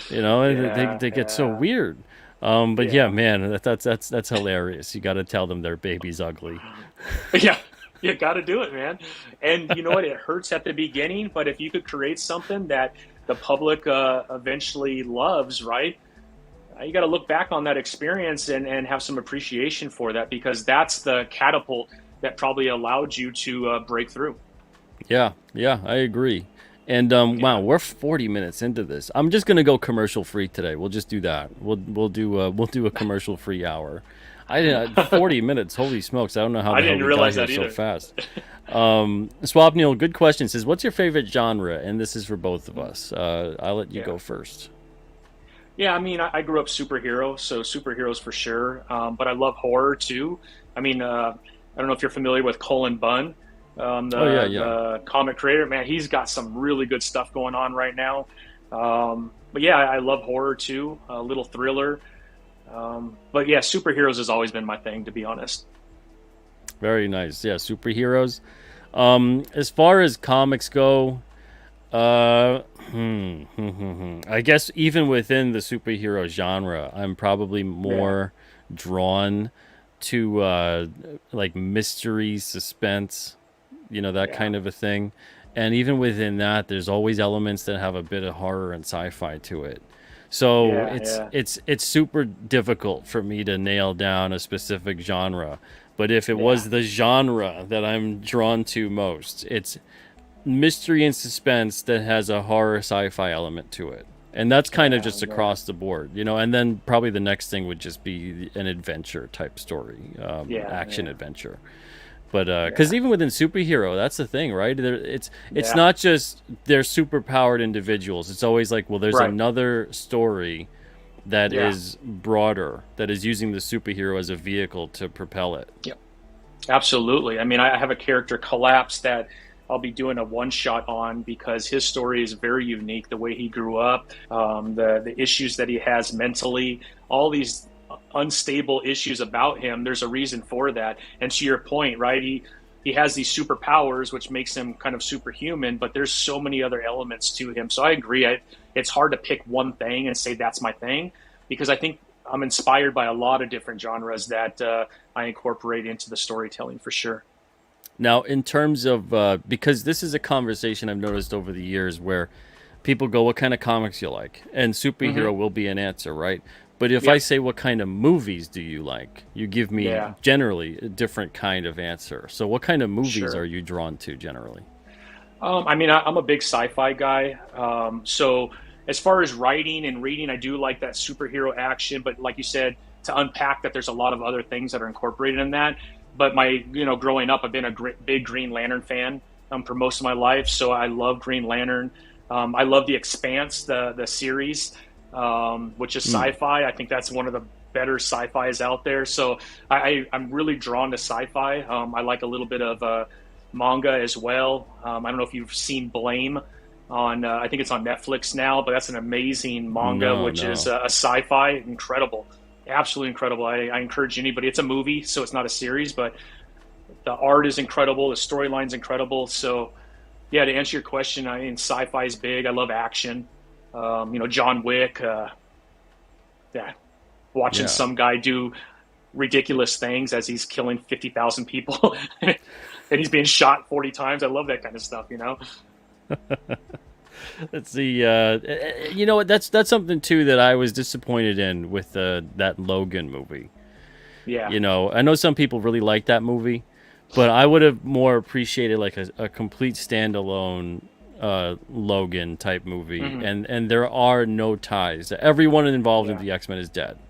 And Yeah, they get so yeah, weird. But yeah, yeah, man, that's hilarious. You got to tell them their baby's ugly. yeah. You got to do it, man. And you know what? It hurts at the beginning, but if you could create something that the public eventually loves, right? You got to look back on that experience and have some appreciation for that, because that's the catapult that probably allowed you to break through. Yeah, yeah, I agree. And wow, Yeah. we're 40 minutes into this. I'm just gonna go commercial free today. We'll just do that. We'll do a commercial free hour. I didn't 40 minutes. Holy smokes! I don't know how I the hell didn't we got realize here that so either. fast. Swap Neil, good question. Says, what's your favorite genre? And this is for both of us. I'll let you Yeah. go first. Yeah, I mean, I grew up superhero, so superheroes for sure. But I love horror too. I mean, I don't know if you're familiar with Colin Bunn, Oh yeah, the yeah. comic creator. Man, he's got some really good stuff going on right now. But yeah, I love horror too, a little thriller. But yeah, superheroes has always been my thing, to be honest. Very nice. Yeah, superheroes. As far as comics go, uh, I guess even within the superhero genre, I'm probably Yeah, more drawn to like mystery, suspense, that yeah, kind of a thing. And even within that, there's always elements that have a bit of horror and sci-fi to it. So yeah, it's yeah, it's it's super difficult for me to nail down a specific genre. But if it yeah, was the genre that I'm drawn to most, it's mystery and suspense that has a horror sci-fi element to it. And that's kind of yeah, just yeah, across the board, and then probably the next thing would just be an adventure type story, yeah, action yeah, adventure. But because yeah, even within superhero, that's the thing, right? It's yeah. not just they're super powered individuals. It's always like, well, there's Right. another story that Yeah. is broader, that is using the superhero as a vehicle to propel it. Yep. Absolutely. I mean, I have a character Collapse that I'll be doing a one shot on because his story is very unique. The way he grew up, the issues that he has mentally, all these unstable issues about him. There's a reason for that. And to your point, right? He has these superpowers, which makes him kind of superhuman. But there's so many other elements to him. So I agree. It's hard to pick one thing and say that's my thing because I think I'm inspired by a lot of different genres that I incorporate into the storytelling for sure. Now, in terms of because this is a conversation I've noticed over the years where people go, "What kind of comics you like?" and Hmm. superhero will be an answer, right? But if I Yep. say, "What kind of movies do you like?" you give me Yeah. generally a different kind of answer. So, what kind of movies are Sure. you drawn to generally? I mean, I'm a big sci-fi guy. So as far as writing and reading, I do like that superhero action. But like you said, to unpack that, there's a lot of other things that are incorporated in that. But growing up, I've been a big Green Lantern fan for most of my life. So I love Green Lantern. I love The Expanse, the series, which is Hmm. sci-fi. I think that's one of the better sci-fi's out there. So I'm really drawn to sci-fi. I like a little bit of manga as well. I don't know if you've seen Blame on, I think it's on Netflix now, but that's an amazing manga, No, which is no. a sci-fi, incredible, absolutely incredible. I encourage anybody. It's a movie, so it's not a series, but the art is incredible, the storyline's incredible. So yeah, to answer your question, I mean, sci-fi is big. I love action. John Wick. Yeah, watching Yeah. some guy do ridiculous things as he's killing 50,000 people and he's being shot 40 times. I love that kind of stuff. That's the you know what, that's something too that I was disappointed in with that Logan movie. Yeah. I know some people really like that movie, but I would have more appreciated like a complete standalone Logan type movie, Hmm. and there are no ties. Everyone involved in Yeah. the X-Men is dead Yeah.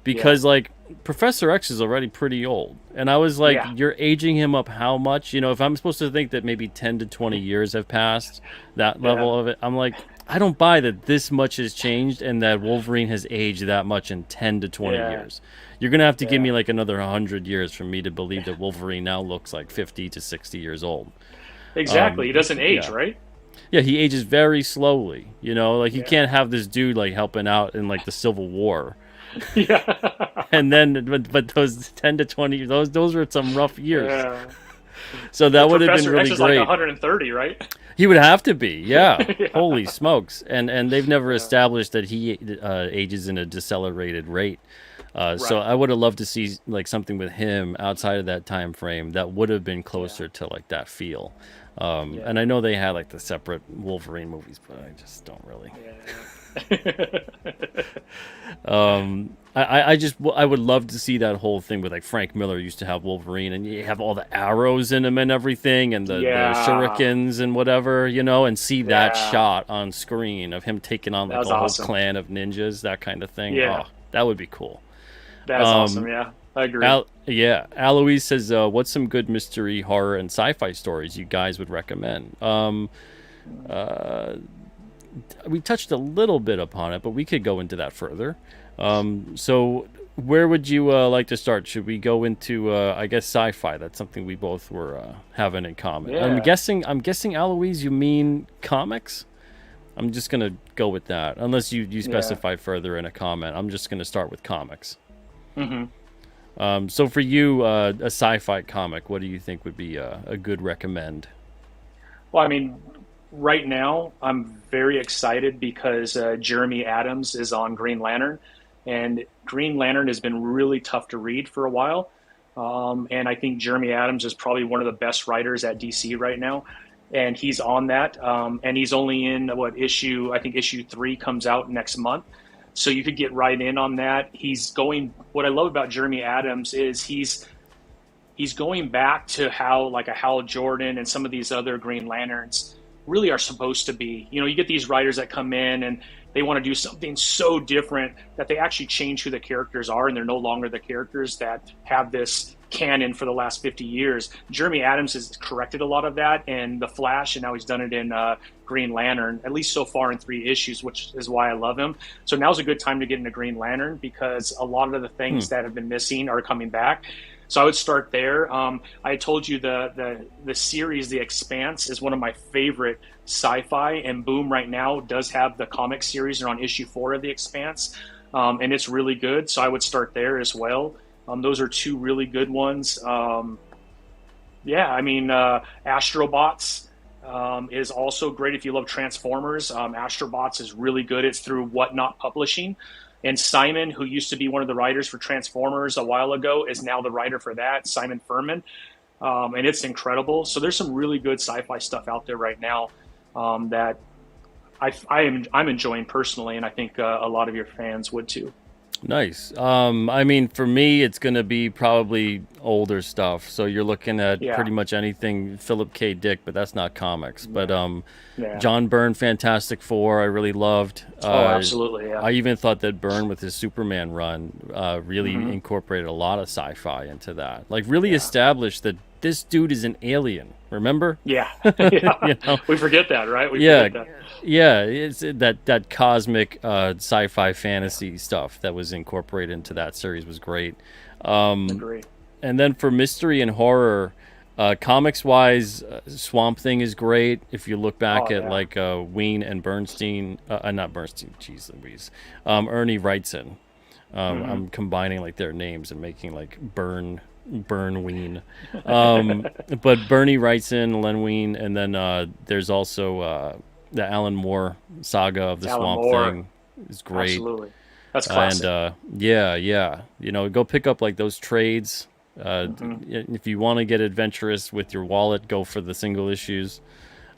because like Professor X is already pretty old, and I was like, Yeah. you're aging him up how much? If I'm supposed to think that maybe 10 to 20 years have passed that Yeah. level of it, I'm like, I don't buy that this much has changed and that Wolverine has aged that much in 10 to 20 Yeah. years. You're gonna have to give me Yeah. like another 100 years for me to believe that Wolverine now looks like 50 to 60 years old. Exactly. He doesn't age, Yeah, right? yeah, he ages very slowly. Like you Yeah. can't have this dude like helping out in like the Civil War, Yeah. and then but those 10 to 20, those were some rough years. Yeah. So Well, that would have been Professor X really is like great. 130, right? He would have to be, yeah. Yeah. Holy smokes! And they've never Yeah. established that he ages in a decelerated rate. So Right. I would have loved to see like something with him outside of that time frame that would have been Yeah. closer to like that feel. Yeah. And I know they had like the separate Wolverine movies, but I just don't really. Yeah. I would love to see that whole thing with like Frank Miller used to have Wolverine, and you have all the arrows in him and everything, and the Yeah. shurikens and whatever, and see that Yeah. shot on screen of him taking on That like was a whole awesome. clan of ninjas, that kind of thing. Yeah. Oh, that would be cool. That is awesome. Um, Yeah. I agree. Yeah, Aloise says, "What's some good mystery, horror, and sci-fi stories you guys would recommend?" Uh, we touched a little bit upon it, but we could go into that further. So, where would you like to start? Should we go into, I guess, sci-fi? That's something we both were having in common. I'm Yeah. guessing. I'm guessing, Aloise, you mean comics? I'm just gonna go with that, unless you Yeah. specify further in a comment. I'm just gonna start with comics. Mm-hmm. So for you, a sci-fi comic, what do you think would be a good recommend? Well, I mean, right now I'm very excited because Jeremy Adams is on Green Lantern, and Green Lantern has been really tough to read for a while. And I think Jeremy Adams is probably one of the best writers at DC right now, and he's on that. And he's only in what issue? I think issue 3 comes out next month, so you could get right in on that. He's going. What I love about Jeremy Adams is he's going back to how like a Hal Jordan and some of these other Green Lanterns really are supposed to be. You know, you get these writers that come in and they want to do something so different that they actually change who the characters are, and they're no longer the characters that have this canon for the last 50 years. Jeremy Adams has corrected a lot of that in The Flash, and now he's done it in Green Lantern, at least so far in 3 issues, which is why I love him. So now's a good time to get into Green Lantern because a lot of the things that have been missing are coming back. So I would start there. I told you the series, The Expanse, is one of my favorite sci-fi, and Boom right now does have the comic series. They're on issue 4 of The Expanse, and it's really good. So I would start there as well. Those are 2 really good ones. Yeah, I mean, Astrobots is also great if you love Transformers. Astrobots is really good. It's through Whatnot Publishing. And Simon, who used to be one of the writers for Transformers a while ago, is now the writer for that, Simon Furman. And it's incredible. So there's some really good sci-fi stuff out there right now that I'm enjoying personally, and I think a lot of your fans would too. Nice. I mean, for me, it's going to be probably older stuff. So you're looking at Yeah. pretty much anything Philip K. Dick, but that's not comics. But Yeah. John Byrne, Fantastic Four, I really loved. Oh, absolutely. Yeah. I even thought that Byrne with his Superman run really incorporated a lot of sci-fi into that. Like really established that this dude is an alien. Remember? Yeah. Yeah. You know? We forget that, right? We Yeah, forget that. yeah, it's that cosmic sci-fi fantasy stuff that was incorporated into that series was great. Agree. And then for mystery and horror, comics wise, Swamp Thing is great. If you look back at like Ween and Bernstein, not Bernstein, jeez Louise, Ernie Wrightson. I'm combining like their names and making like Burn Ween. But Bernie Wrightson, Len Wein, and then there's also the Alan Moore saga of the Alan Swamp Moore. Thing is great. Absolutely. That's classic. And yeah, you know, go pick up like those trades. If you want to get adventurous with your wallet, go for the single issues.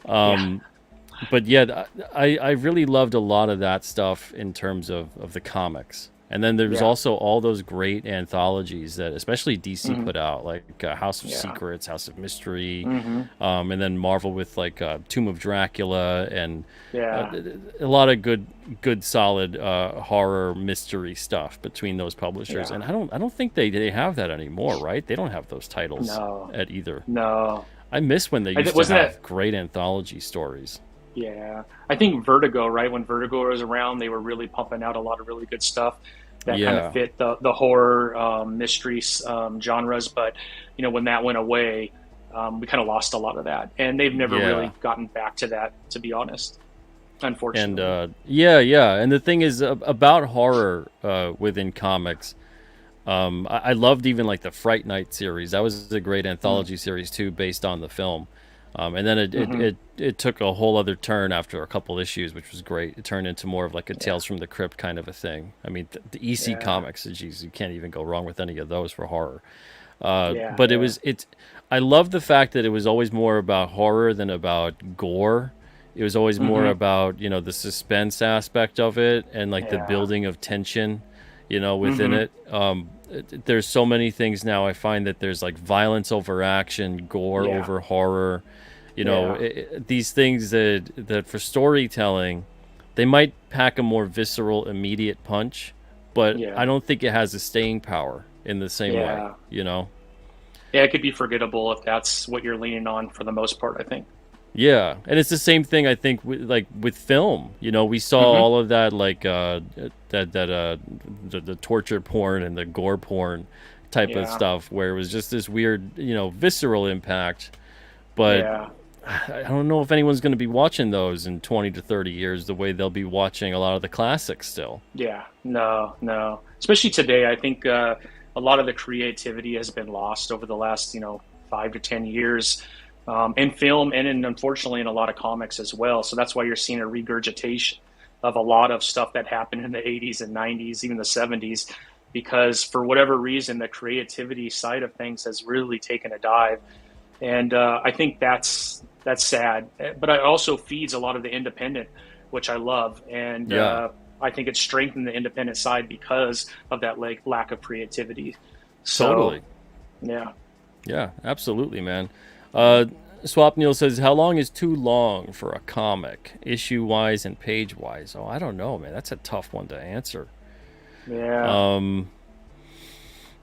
But yeah, I really loved a lot of that stuff in terms of the comics. And then there's also all those great anthologies that especially DC put out, like House of Secrets, House of Mystery, and then Marvel with like Tomb of Dracula, and a lot of good solid horror mystery stuff between those publishers. And I don't think they have that anymore, right? They don't have those titles at either. No. I miss when they used to have great anthology stories. Yeah, I think Vertigo, right? When Vertigo was around, they were really pumping out a lot of really good stuff that kind of fit the horror mystery genres. But you know, when that went away, we kind of lost a lot of that, and they've never really gotten back to that, to be honest. Unfortunately. And and the thing is about horror within comics. I loved even like the Fright Night series. That was a great anthology series too, based on the film. And then it took a whole other turn after a couple issues, which was great. It turned into more of like a Tales from the Crypt kind of a thing. I mean, the EC comics, geez, you can't even go wrong with any of those for horror. But I love the fact that it was always more about horror than about gore. It was always more about, you know, the suspense aspect of it and like the building of tension, you know, within it. There's so many things now. I find that there's like violence over action, gore over horror. You know, these things that for storytelling, they might pack a more visceral, immediate punch, but I don't think it has a staying power in the same way. You know. Yeah, it could be forgettable if that's what you're leaning on for the most part, I think. Yeah, and it's the same thing I think with film. You know, we saw all of that like the torture porn and the gore porn type of stuff where it was just this weird, you know, visceral impact. But I don't know if anyone's going to be watching those in 20 to 30 years the way they'll be watching a lot of the classics still. Yeah, no. Especially today, I think a lot of the creativity has been lost over the last, 5 to 10 years, in film and unfortunately in a lot of comics as well. So that's why you're seeing a regurgitation of a lot of stuff that happened in the 80s and 90s, even the 70s, because for whatever reason, the creativity side of things has really taken a dive. And I think that's sad, but it also feeds a lot of the independent, which I love. And I think it's strengthened the independent side because of that lack of creativity. So, Totally. Yeah. Yeah, absolutely, man. Swap Neil says, how long is too long for a comic, issue-wise and page-wise? Oh, I don't know, man. That's a tough one to answer. Yeah. I don't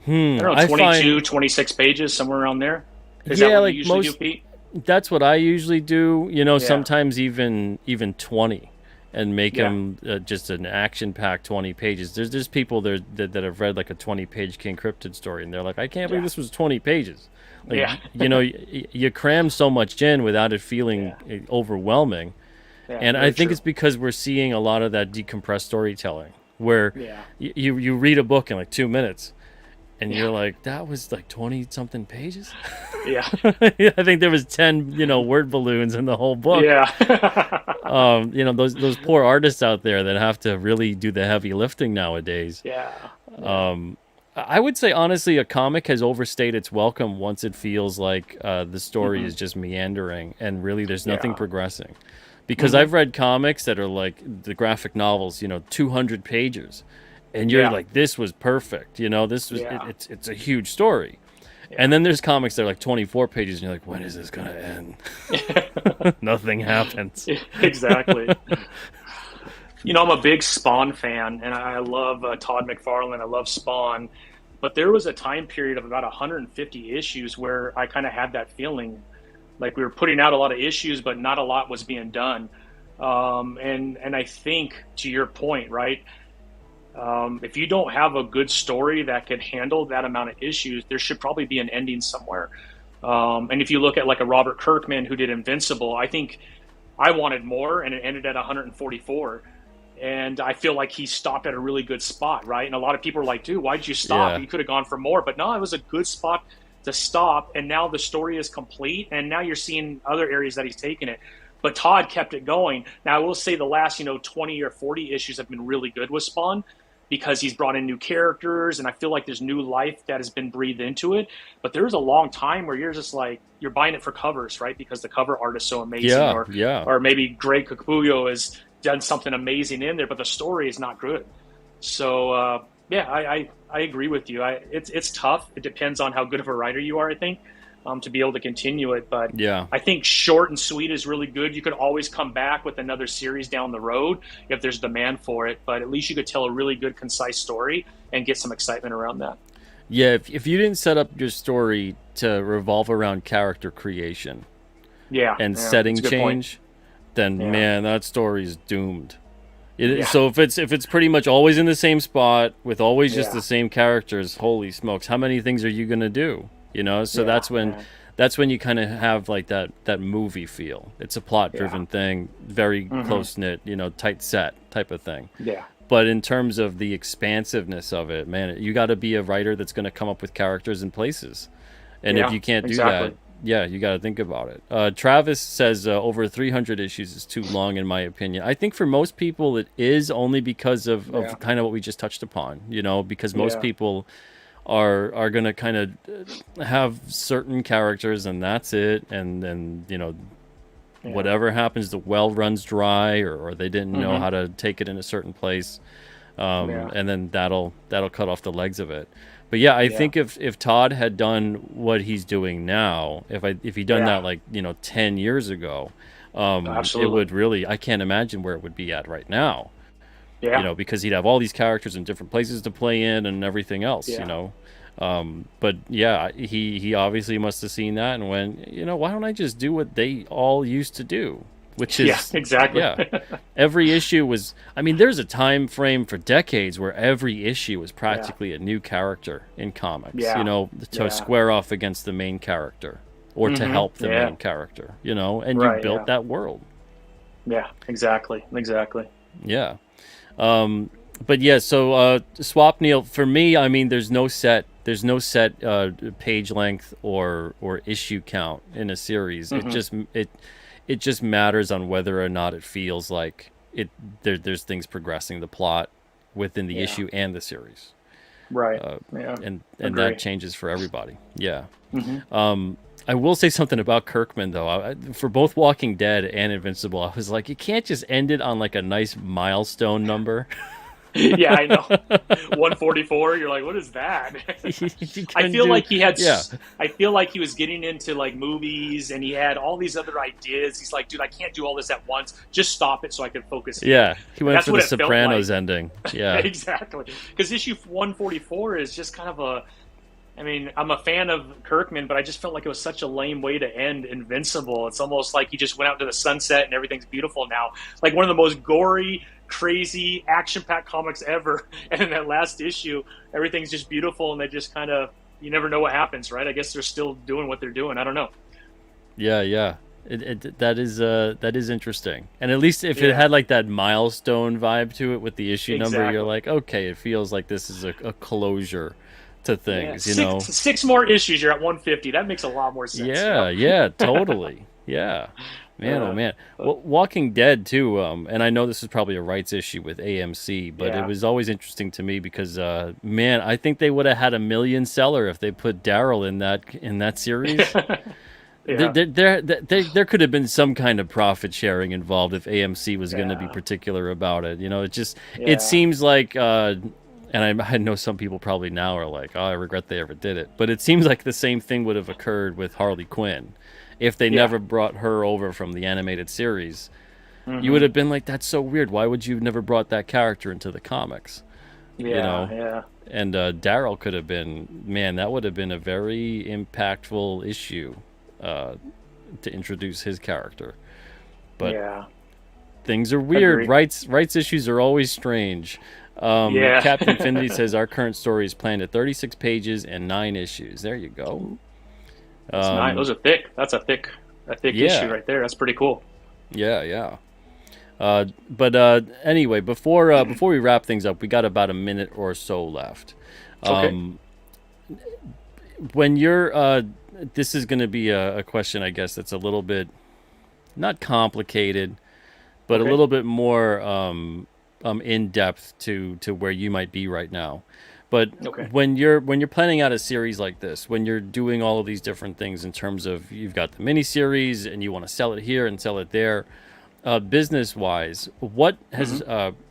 know, 22, 26 pages, somewhere around there. Is that what you usually do, Pete? That's what I usually do. Sometimes even 20, and make them just an action-packed 20 pages. There's people there that have read like a 20-page King Cryptid story, and they're like, I can't believe this was 20 pages. Like, you cram so much in without it feeling overwhelming. Yeah, and I think it's because we're seeing a lot of that decompressed storytelling, where you read a book in like 2 minutes. And you're like, that was like 20-something pages? Yeah. I think there was 10, word balloons in the whole book. Yeah. Those poor artists out there that have to really do the heavy lifting nowadays. Yeah. I would say, honestly, a comic has overstayed its welcome once it feels like the story is just meandering and really there's nothing progressing. Because I've read comics that are like the graphic novels, 200 pages. And you're like, this was perfect. This was it's a huge story. Yeah. And then there's comics that are like 24 pages, and you're like, when is this going to end? Nothing happens. Exactly. I'm a big Spawn fan, and I love Todd McFarlane. I love Spawn. But there was a time period of about 150 issues where I kind of had that feeling like we were putting out a lot of issues, but not a lot was being done. And I think, to your point, right, if you don't have a good story that can handle that amount of issues, there should probably be an ending somewhere. And if you look at like a Robert Kirkman who did Invincible, I think I wanted more, and it ended at 144. And I feel like he stopped at a really good spot, right? And a lot of people are like, dude, why'd you stop? Yeah. You could have gone for more. But no, it was a good spot to stop. And now the story is complete. And now you're seeing other areas that he's taken it. But Todd kept it going. Now, I will say the last, 20 or 40 issues have been really good with Spawn, because he's brought in new characters, and I feel like there's new life that has been breathed into it. But there was a long time where you're just like, you're buying it for covers, right? Because the cover art is so amazing. Or maybe Greg Capullo has done something amazing in there, but the story is not good. So, I agree with you. It's tough. It depends on how good of a writer you are, I think, to be able to continue it. But I think short and sweet is really good. You could always come back with another series down the road if there's demand for it. But at least you could tell a really good, concise story and get some excitement around that. Yeah, if you didn't set up your story to revolve around character creation and setting change, then, man, that story is doomed. So if it's pretty much always in the same spot with always just the same characters, holy smokes, how many things are you going to do? So that's when you kind of have like that movie feel. It's a plot driven thing, very close knit, tight set type of thing. Yeah. But in terms of the expansiveness of it, man, you got to be a writer that's going to come up with characters and places. And if you can't do that, you got to think about it. Travis says over 300 issues is too long, in my opinion. I think for most people it is, only because of kind of what we just touched upon. Because most people are going to kind of have certain characters and that's it, and then whatever happens, the well runs dry, or they didn't know how to take it in a certain place, and then that'll cut off the legs of it. But I think if Todd had done what he's doing now, if he'd done that like 10 years ago, it would really, I can't imagine where it would be at right now. Because he'd have all these characters in different places to play in and everything else, But he obviously must have seen that and went, why don't I just do what they all used to do? Which is exactly. Every issue was, there's a time frame for decades where every issue was practically a new character in comics, to square off against the main character. or to help the Yeah. main character, you know, and you Right. built Yeah. that world. Yeah. Exactly. Exactly. Yeah. But yeah, so Swap Neil, for me, I mean, there's no set page length or issue count in a series. It just matters on whether or not it feels like there's things progressing the plot within the Yeah. issue and the series. Right. Yeah. And that Agree. changes for everybody. Yeah. Hmm. I will say something about Kirkman though. For both Walking Dead and Invincible, I was like, you can't just end it on like a nice milestone number. Yeah, I know. 144. You're like, what is that? You I couldn't feel do, like he had. yeah, I feel like he was getting into like movies, and he had all these other ideas. He's like, dude, I can't do all this at once. Just stop it so I can focus here. yeah. He And went that's for what the it felt like. Sopranos ending. Yeah, Exactly. Because issue 144 is just kind of a. I mean, I'm a fan of Kirkman, but I just felt like it was such a lame way to end Invincible. It's almost like he just went out to the sunset and everything's beautiful now. Like one of the most gory, crazy, action-packed comics ever. And in that last issue, everything's just beautiful, and they just kind of, you never know what happens, right? I guess they're still doing what they're doing. I don't know. yeah. That is interesting. And at least if it Yeah, had like that milestone vibe to it with the issue number, you're exactly. like, okay, it feels like this is a closure to Yeah, things, you six know? six more issues. You're at 150. That makes a lot more sense, you know. Yeah, totally. Yeah. Man, oh Uh, man. but Well, Walking Dead too, and I know this is probably a rights issue with AMC, but it yeah, was always interesting to me because man, I think they would have had a million seller if they put Daryl in that series. yeah, There could have been some kind of profit sharing involved if AMC was going to be yeah, particular about it. You know, it yeah, seems like, and I know some people probably now are like, oh, I regret they ever did it. But it seems like the same thing would have occurred with Harley Quinn if they yeah. never brought her over from the animated series. You would Hmm. have been like, that's so weird. Why would you have never brought that character into the comics? You Yeah, know, yeah, and Daryl could have been, man, that would have been a very impactful issue uh, to introduce his character. But yeah. things are weird. Agree. Rights issues are always strange. Yeah. Captain Infinity says our current story is planned at 36 pages and 9 issues. There you go. That's nice. Um, Those are thick. That's a thick issue yeah, right there. That's pretty cool. yeah. But anyway, before we wrap things up, we got about a minute or so left. Okay. Um, when you're, this is going to be a question, I guess, that's a little bit not complicated, but a Okay. little bit more in depth to where you might be right now. But Okay. when you're planning out a series like this, when you're doing all of these different things in terms of you've got the mini series and you want to sell it here and sell it there, business wise, what Hmm. has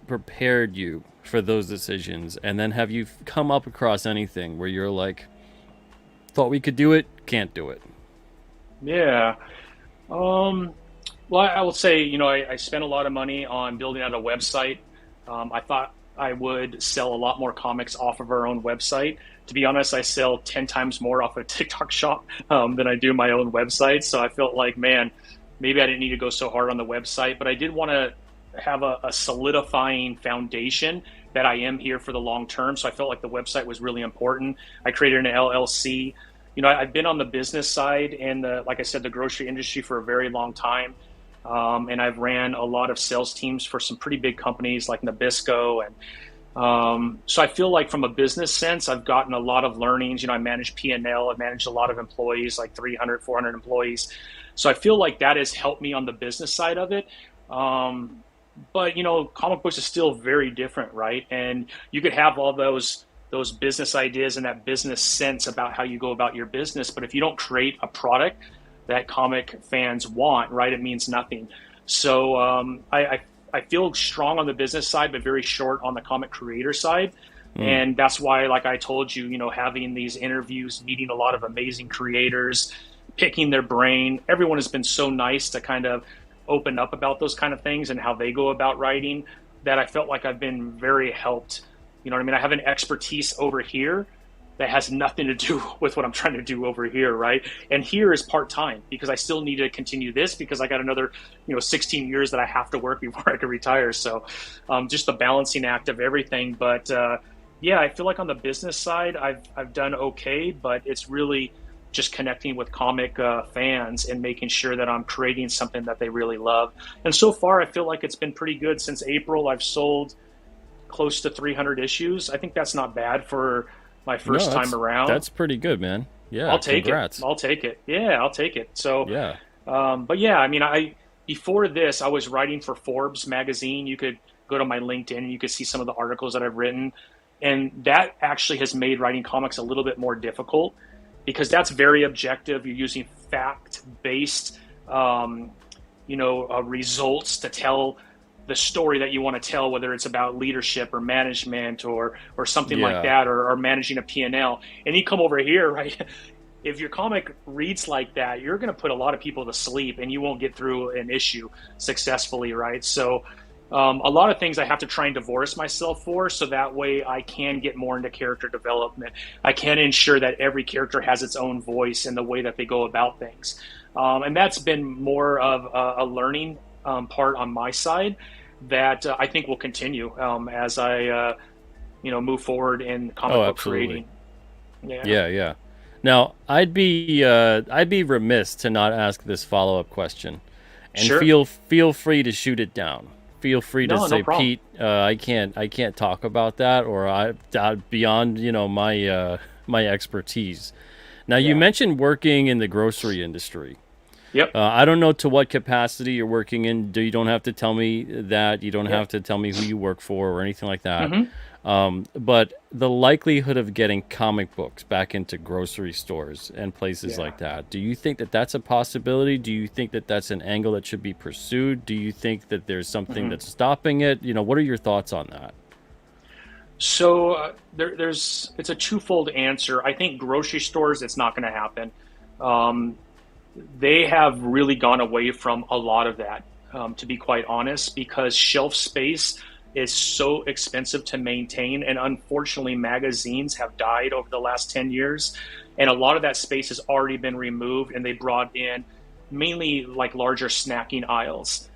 prepared you for those decisions? And then have you come up across anything where you're like, thought we could do it, can't do it? Yeah. Um, well, I will say, I spent a lot of money on building out a website. I thought I would sell a lot more comics off of our own website. To be honest, I sell 10 times more off a TikTok shop than I do my own website. So I felt like, man, maybe I didn't need to go so hard on the website, but I did want to have a solidifying foundation that I am here for the long term. So I felt like the website was really important. I created an LLC. I've been on the business side and like I said, the grocery industry for a very long time. And I've ran a lot of sales teams for some pretty big companies like Nabisco. And so I feel like from a business sense, I've gotten a lot of learnings. I manage P&L. I've managed a lot of employees, like 300, 400 employees. So I feel like that has helped me on the business side of it. But comic books is still very different, right? And you could have all those business ideas and that business sense about how you go about your business, but if you don't create a product that comic fans want, right, it means nothing. So I feel strong on the business side, but very short on the comic creator side. Mm. And that's why, like I told you, having these interviews, meeting a lot of amazing creators, picking their brain. Everyone has been so nice to kind of open up about those kind of things and how they go about writing, that I felt like I've been very helped. You know what I mean? I have an expertise over here that has nothing to do with what I'm trying to do over here, right? And here is part-time because I still need to continue this because I got another, 16 years that I have to work before I can retire. So just the balancing act of everything. But yeah, I feel like on the business side, I've done okay, but it's really just connecting with comic fans and making sure that I'm creating something that they really love. And so far, I feel like it's been pretty good. Since April, I've sold close to 300 issues. I think that's not bad for my first time around. That's pretty good, man. Yeah, I'll take congrats. it. I'll take it. Yeah, I'll take it. So, Yeah. but yeah, I mean, before this, I was writing for Forbes magazine. You could go to my LinkedIn and you could see some of the articles that I've written. And that actually has made writing comics a little bit more difficult because that's very objective. You're using fact-based, results to tell the story that you want to tell, whether it's about leadership or management or something like that, or managing a P&L. And you come over here, right? If your comic reads like that, you're going to put a lot of people to sleep and you won't get through an issue successfully, right? So a lot of things I have to try and divorce myself for, so that way I can get more into character development. I can ensure that every character has its own voice in the way that they go about things. And that's been more of a learning part on my side that I think will continue as I move forward in comic book creating. Yeah. Now, I'd be remiss to not ask this follow-up question, and sure. feel free to shoot it down. Feel free to say, no Pete, I can't talk about that, or beyond my expertise. Now, you mentioned working in the grocery industry. Yep. I don't know to what capacity you're working in. You don't have to tell me that. You don't have to tell me who you work for or anything like that. But the likelihood of getting comic books back into grocery stores and places like that, do you think that that's a possibility? Do you think that that's an angle that should be pursued? Do you think that there's something that's stopping it? What are your thoughts on that? So it's a twofold answer. I think grocery stores, it's not going to happen. They have really gone away from a lot of that, to be quite honest, because shelf space is so expensive to maintain. And unfortunately, magazines have died over the last 10 years. And a lot of that space has already been removed, and they brought in mainly like larger snacking aisles.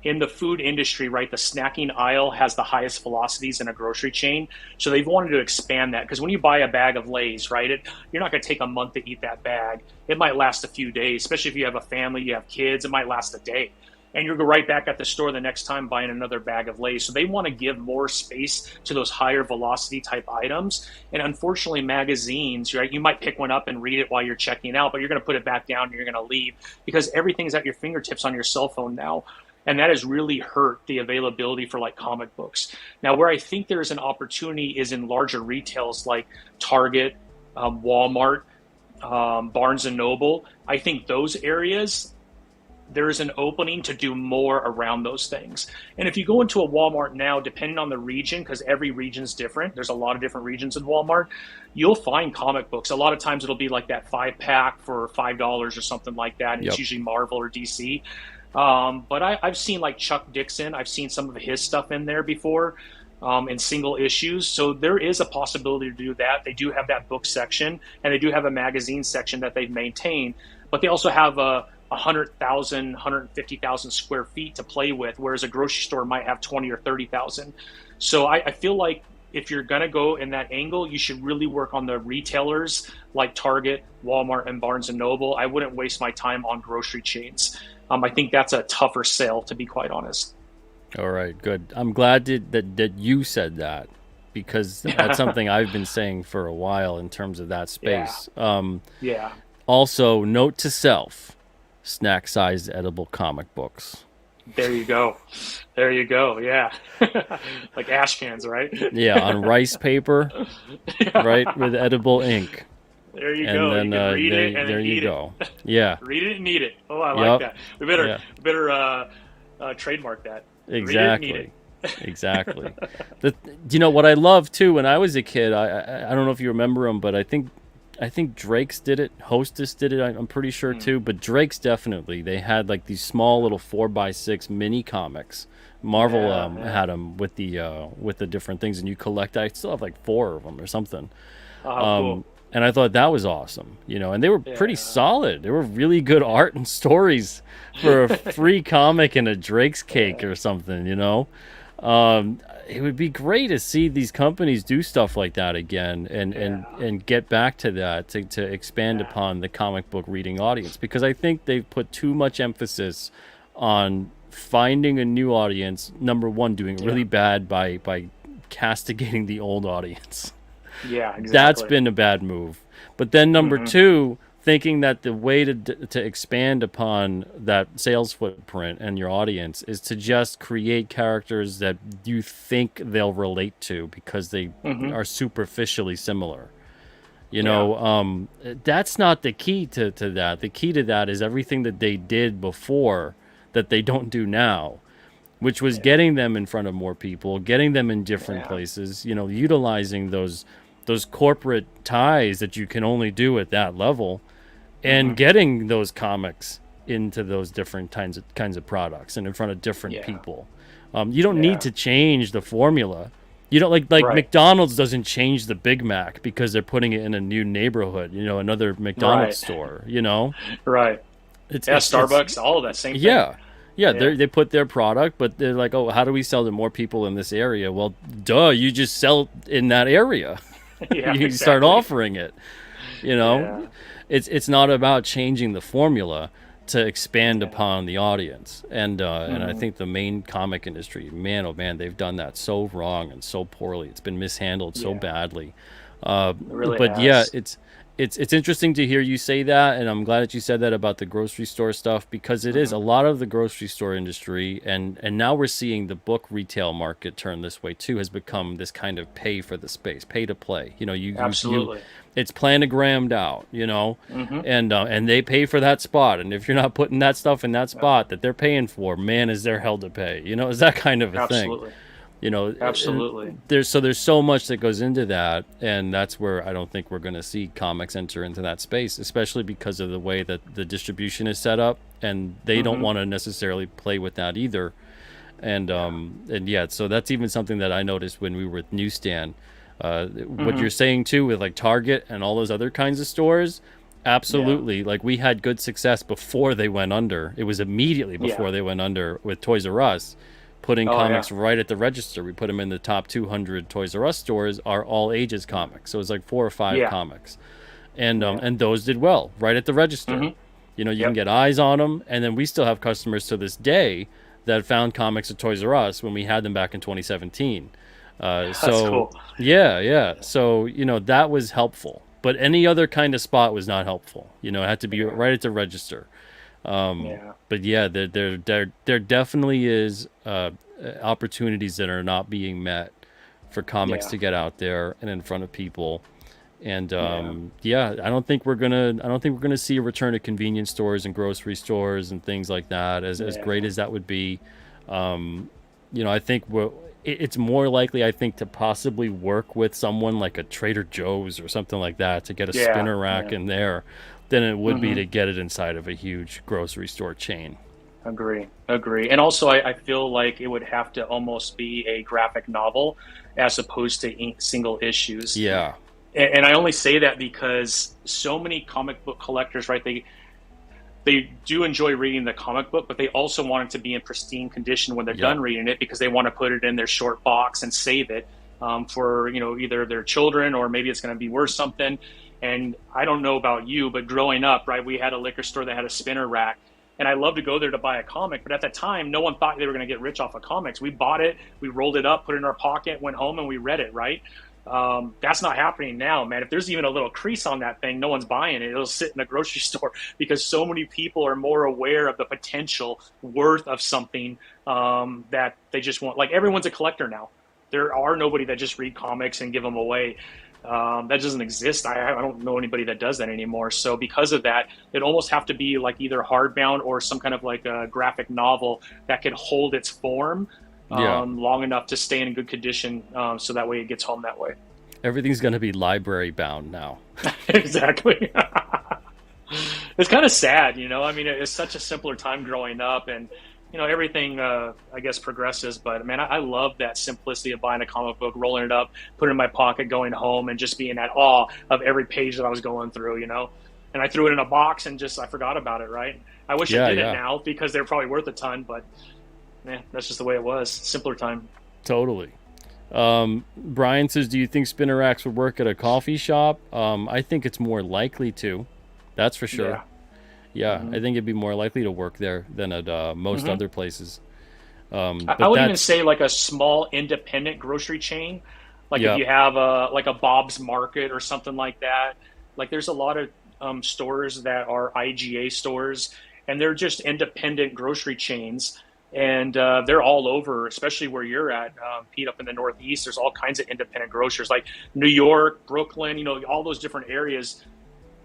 In the food industry, right, the snacking aisle has the highest velocities in a grocery chain. So they've wanted to expand that, because when you buy a bag of Lay's, right, you're not going to take a month to eat that bag. It might last a few days, especially if you have a family, you have kids, it might last a day. And you'll go right back at the store the next time buying another bag of Lay's. So they want to give more space to those higher velocity type items. And unfortunately, magazines, right, you might pick one up and read it while you're checking out, but you're going to put it back down and you're going to leave, because everything's at your fingertips on your cell phone now. And that has really hurt the availability for like comic books. Now, where I think there's an opportunity is in larger retails like Target, Walmart, Barnes and Noble. I think those areas, there is an opening to do more around those things. And if you go into a Walmart now, depending on the region, because every region's different, there's a lot of different regions in Walmart, you'll find comic books. A lot of times it'll be like that 5-pack for $5 or something like that. And it's usually Marvel or DC. But I've seen like Chuck Dixon. I've seen some of his stuff in there before, in single issues. So there is a possibility to do that. They do have that book section, and they do have a magazine section that they've maintained, but they also have 100,000, 150,000 square feet to play with, whereas a grocery store might have 20 or 30,000. So I feel like if you're going to go in that angle, you should really work on the retailers like Target, Walmart, and Barnes and Noble. I wouldn't waste my time on grocery chains. I think that's a tougher sell, to be quite honest. All right, good. I'm glad that you said that, because that's something I've been saying for a while in terms of that space. Also, note to self, snack-sized edible comic books. There you go. Yeah. Like ash cans, right? Yeah, on rice paper, right, with edible ink. There you go. And then you can read it and there then you eat go. it. Yeah. Read it and eat it. Oh, I like that. We better trademark that. Exactly. Exactly. What I loved too when I was a kid, I don't know if you remember them, but I think Drake's did it. Hostess did it. I'm pretty sure too. But Drake's definitely. They had like these small little 4x6 mini comics. Marvel had them with the different things, and you collect. I still have like 4 of them or something. Cool. And I thought that was awesome, and they were pretty solid. They were really good art and stories for a free comic and a Drake's cake or something, It would be great to see these companies do stuff like that again, and get back to that, to expand upon the comic book reading audience, because I think they've put too much emphasis on finding a new audience. Number one, doing really bad by castigating the old audience. Yeah, exactly. That's been a bad move. But then number two, thinking that the way to expand upon that sales footprint and your audience is to just create characters that you think they'll relate to because they are superficially similar. That's not the key to that. The key to that is everything that they did before that they don't do now, which was getting them in front of more people, getting them in different places, utilizing those corporate ties that you can only do at that level, and getting those comics into those different kinds of products and in front of different people. You don't need to change the formula. You don't like McDonald's doesn't change the Big Mac because they're putting it in a new neighborhood, another McDonald's store, Right. It's Starbucks, all of that same thing. Yeah, they put their product, but they're like, oh, how do we sell to more people in this area? Well, duh, you just sell in that area. You start offering it. It's not about changing the formula to expand upon the audience. And I think the main comic industry, man, oh man, they've done that so wrong and so poorly. It's been mishandled so badly. It really but has. yeah, it's interesting to hear you say that, and I'm glad that you said that about the grocery store stuff, because it is a lot of the grocery store industry, and now we're seeing the book retail market turn this way too, has become this kind of pay for the space, pay to play. Absolutely. It's planogrammed out, and they pay for that spot, and if you're not putting that stuff in that spot that they're paying for, man, is there hell to pay? Is that kind of a Absolutely. thing? Absolutely. There's so much that goes into that, and that's where I don't think we're going to see comics enter into that space, especially because of the way that the distribution is set up, and they don't want to necessarily play with that either. And so that's even something that I noticed when we were at Newsstand. What you're saying too with like Target and all those other kinds of stores, absolutely. Like we had good success before they went under. It was immediately before they went under with Toys R Us. Putting comics right at the register. We put them in the top 200 Toys R Us stores are all ages comics. So it's like 4 or 5 comics. And those did well right at the register. You can get eyes on them. And then we still have customers to this day that found comics at Toys R Us when we had them back in 2017. That's cool. Yeah. So, that was helpful. But any other kind of spot was not helpful. It had to be right at the register. But yeah, there definitely is opportunities that are not being met for comics to get out there and in front of people. And I don't think we're gonna see a return to convenience stores and grocery stores and things like that. As great as that would be, I think it's more likely, I think, to possibly work with someone like a Trader Joe's or something like that to get a spinner rack in there than it would be to get it inside of a huge grocery store chain. Agree. And also, I feel like it would have to almost be a graphic novel as opposed to single issues. Yeah. And I only say that because so many comic book collectors, right, they do enjoy reading the comic book, but they also want it to be in pristine condition when they're done reading it, because they want to put it in their short box and save it for, either their children, or maybe it's going to be worth something. And I don't know about you, but growing up, right, we had a liquor store that had a spinner rack, and I loved to go there to buy a comic. But at that time, no one thought they were going to get rich off of comics. We bought it, we rolled it up, put it in our pocket, went home, and we read it, right? That's not happening now, man. If there's even a little crease on that thing, no one's buying it. It'll sit in a grocery store because so many people are more aware of the potential worth of something that they just want. Like, everyone's a collector now. There are nobody that just read comics and give them away. That doesn't exist. I don't know anybody that does that anymore. So because of that, it almost have to be like either hardbound or some kind of like a graphic novel that can hold its form long enough to stay in good condition, so that way it gets home that way. Everything's going to be library bound now. Exactly. It's kind of sad, I mean, it's such a simpler time growing up, and everything, I guess, progresses. But, man, I love that simplicity of buying a comic book, rolling it up, putting it in my pocket, going home, and just being at awe of every page that I was going through, And I threw it in a box and I forgot about it, right? I wish I did it now, because they're probably worth a ton, but, man, that's just the way it was. Simpler time. Totally. Brian says, do you think spinner racks would work at a coffee shop? I think it's more likely to. That's for sure. Yeah. Yeah, I think it'd be more likely to work there than at most Mm-hmm. other places. I But would even that's, say like a small independent grocery chain, like if yeah, you have a like a Bob's Market or something like that. Like there's a lot of stores that are IGA stores, and they're just independent grocery chains, and they're all over, especially where you're at, Pete, up in the Northeast. There's all kinds of independent grocers, like New York, Brooklyn, all those different areas.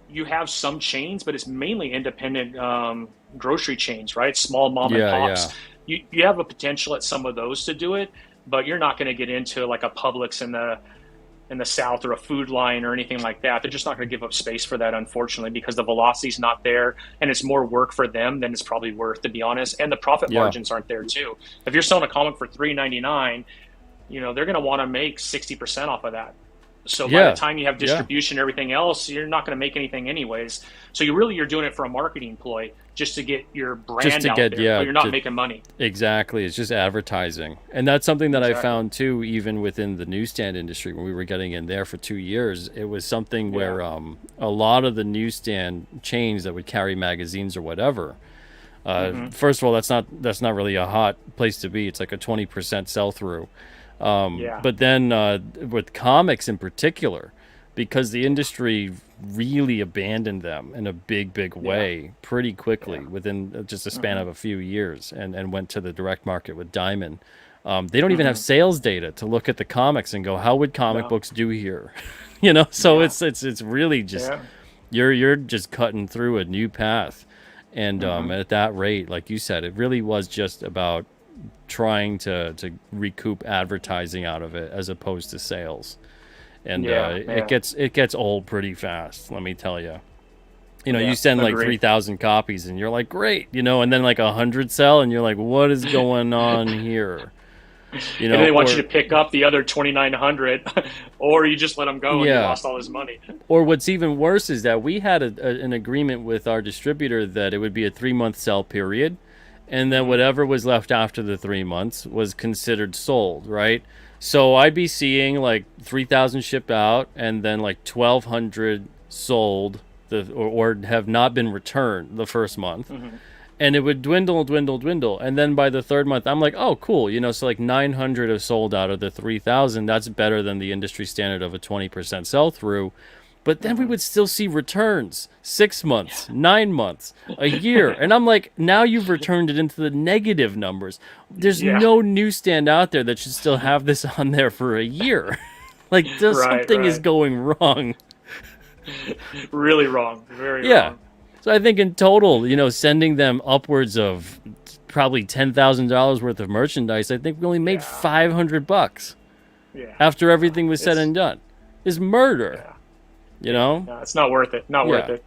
You have some chains, but it's mainly independent grocery chains, right? Small mom and yeah, yeah, pops. You have a potential at some of those to do it, but you're not going to get into like a Publix in the South or a Food Line or anything like that. They're just not going to give up space for that, unfortunately, because the velocity's not there, and it's more work for them than it's probably worth, to be honest. And the profit yeah, margins aren't there too. If you're selling a comic for $3.99, they're going to want to make 60% off of that. So by the yeah, time you have yeah. distribution and everything else, you're not going to make anything anyways. So you're doing it for a marketing ploy just to get your Just brand to out get, there, but yeah, you're not making money. exactly. It's just advertising. And that's something that I Exactly. found too, even within the newsstand industry when we were getting in there for 2 years. It was something Yeah. where a lot of the newsstand chains that would carry magazines or whatever. Hmm. First of all, that's not really a hot place to be. It's like a 20% sell through. Yeah. But then with comics in particular, because the industry really abandoned them in a big, big Yeah. way pretty quickly Yeah. within just a span Hmm. of a few years, and went to the direct market with Diamond. They don't even have Hmm. sales data to look at the comics and go, how would comic No. books do here? So Yeah. it's really just Yeah. you're just cutting through a new path, and Hmm. at that rate, like you said, it really was just about trying to recoup advertising out of it as opposed to sales. And Yeah. it Yeah. gets old pretty fast, let me tell you. You Yeah. send like Agree. 3,000 copies and you're like, great, and then like 100 sell and you're like, what is going on here? And then they want you Or to pick up the other 2,900, or you just let them go and you yeah, lost all this money. or what's even worse is that we had an agreement with our distributor that it would be a 3-month sell period, and then Hmm. whatever was left after the 3 months was considered sold, right? So I'd be seeing like 3,000 shipped out, and then like 1,200 sold, or have not been returned the first month, Hmm. and it would dwindle, dwindle, dwindle, and then by the third month, I'm like, oh, cool, so like 900 have sold out of the 3,000. That's better than the industry standard of a 20% sell through. But then we Hmm. would still see returns 6 months, 9 months, a year. And I'm like, now you've returned it into the negative numbers. There's Yeah. no newsstand out there that should still have this on there for a year. Like, there's Right. something is Right. going wrong. Really wrong. Very Yeah. wrong. So I think in total, sending them upwards of probably $10,000 worth of merchandise, I think we only made Yeah. $500 Yeah. after everything was said It's and done. Is murder, yeah. you Yeah. know? No, it's not worth it. Not worth Yeah. it.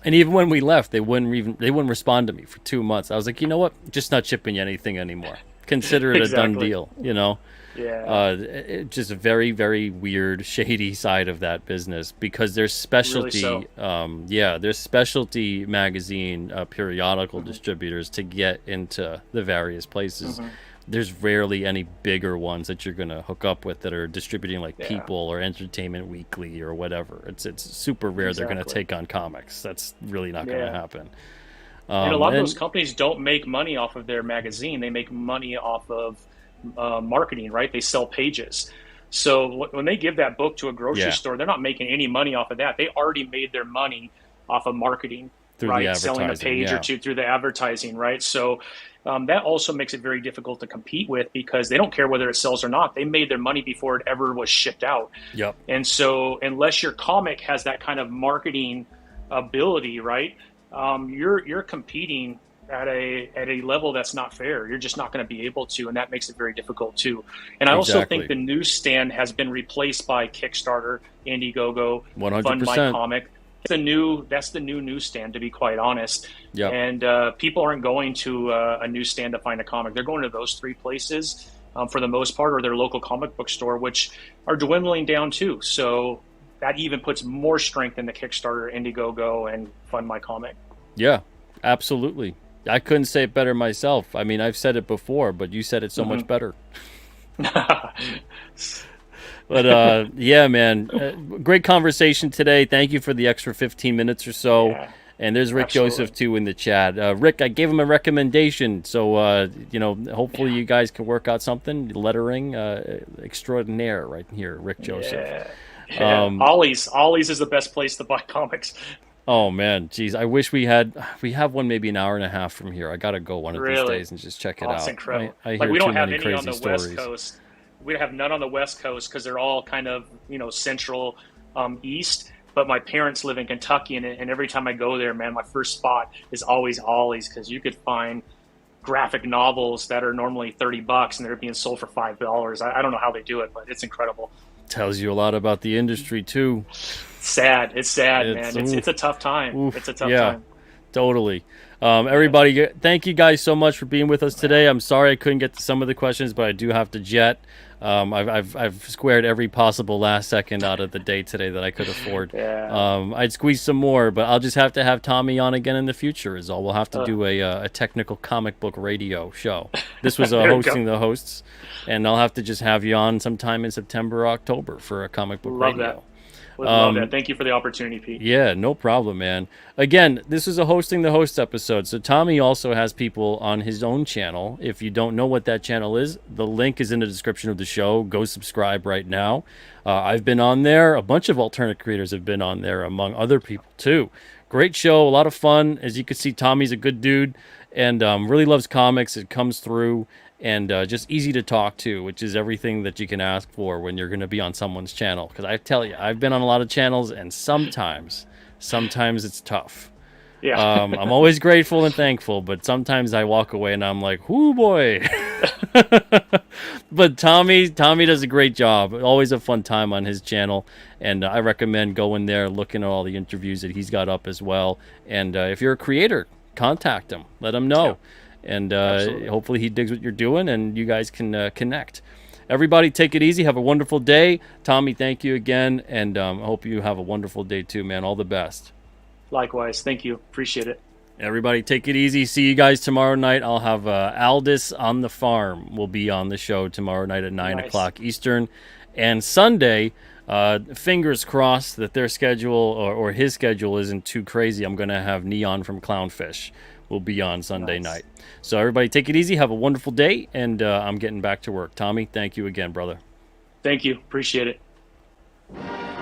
And even when we left, they wouldn't respond to me for 2 months. I was like, you know what? Just not shipping you anything anymore. Consider it a done Exactly. deal. Yeah. Just a very, very weird, shady side of that business, because there's Really specialty, so. there's specialty magazine periodical Hmm. distributors to get into the various places. Hmm. There's rarely any bigger ones that you're gonna hook up with that are distributing like Yeah. People or Entertainment Weekly or whatever. It's super rare they're gonna Exactly. take on comics. That's really not gonna Yeah. happen. And a lot of those And companies don't make money off of their magazine. They make money off of marketing, right? They sell pages. So when they give that book to a grocery yeah, store, they're not making any money off of that. They already made their money off of marketing, through the right? Selling a advertising, page or yeah, two through the advertising, right? So that also makes it very difficult to compete with, because they don't care whether it sells or not. They made their money before it ever was shipped out. yep, And so unless your comic has that kind of marketing ability, right, you're competing at a level that's not fair. You're just not going to be able to, and that makes it very difficult too. And I also think exactly, the newsstand has been replaced by Kickstarter, Indiegogo, Fund My 100%, Comic. That's the new newsstand, to be quite honest. yep. And people aren't going to a newsstand to find a comic. They're going to those three places for the most part, or their local comic book store, which are dwindling down too. So that even puts more strength in the Kickstarter, Indiegogo, and Fund My Comic. Yeah, absolutely. I couldn't say it better myself. I mean, I've said it before, but you said it so Hmm. much better. But yeah, man, great conversation today. Thank you for the extra 15 minutes or so. Yeah, And there's Rick absolutely. Joseph too in the chat. Rick, I gave him a recommendation, so hopefully Yeah. you guys can work out something. Lettering extraordinaire right here, Rick Joseph. Yeah. Yeah. Ollie's is the best place to buy comics. Oh man, geez, I wish we have one maybe an hour and a half from here. I gotta go one of these Really. days and just check it Oh, it's out. incredible. I Like hear we too don't have many any on crazy the West stories. Coast. We have none on the West Coast because they're all kind of, central east. But my parents live in Kentucky, and every time I go there, man, my first spot is always Ollie's because you could find graphic novels that are normally $30 and they're being sold for $5. I don't know how they do it, but it's incredible. Tells you a lot about the industry too. Sad. It's sad, It's man. oof, It's a tough time. oof, It's a tough yeah. time. Totally. Everybody, thank you guys so much for being with us today. I'm sorry I couldn't get to some of the questions, but I do have to jet. I've squared every possible last second out of the day today that I could afford. Yeah. I'd squeeze some more, but I'll just have to have Tommy on again in the future. Is all. We'll have to do a technical comic book radio show. This was There you hosting go. the hosts, and I'll have to just have you on sometime in September or October for a comic book Love radio. that. Would love that. Thank you for the opportunity, Pete. Yeah, no problem, man. Again, this is a hosting the host episode. So Tommy also has people on his own channel. If you don't know what that channel is, the link is in the description of the show. Go subscribe right now. I've been on there. A bunch of alternate creators have been on there, among other people too. Great show, a lot of fun. As you can see, Tommy's a good dude and really loves comics. It comes through. And just easy to talk to, which is everything that you can ask for when you're going to be on someone's channel. Because I tell you, I've been on a lot of channels, and sometimes it's tough. Yeah. I'm always grateful and thankful, but sometimes I walk away and I'm like, "Whoo boy!" But Tommy does a great job. Always a fun time on his channel, and I recommend going there, looking at all the interviews that he's got up as well. And if you're a creator, contact him, let him know. Yeah. And Absolutely. hopefully he digs what you're doing and you guys can connect. Everybody take it easy. Have a wonderful day. Tommy, thank you again. And I hope you have a wonderful day too, man. All the best. Likewise. Thank you. Appreciate it. Everybody take it easy. See you guys tomorrow night. I'll have Aldous on the Farm will be on the show tomorrow night at 9 Nice. o'clock Eastern. And Sunday, fingers crossed that their schedule or his schedule isn't too crazy. I'm going to have Neon from Clownfish will be on Sunday Nice. night. So everybody take it easy. Have a wonderful day. And I'm getting back to work. Tommy, thank you again, brother. Thank you. Appreciate it.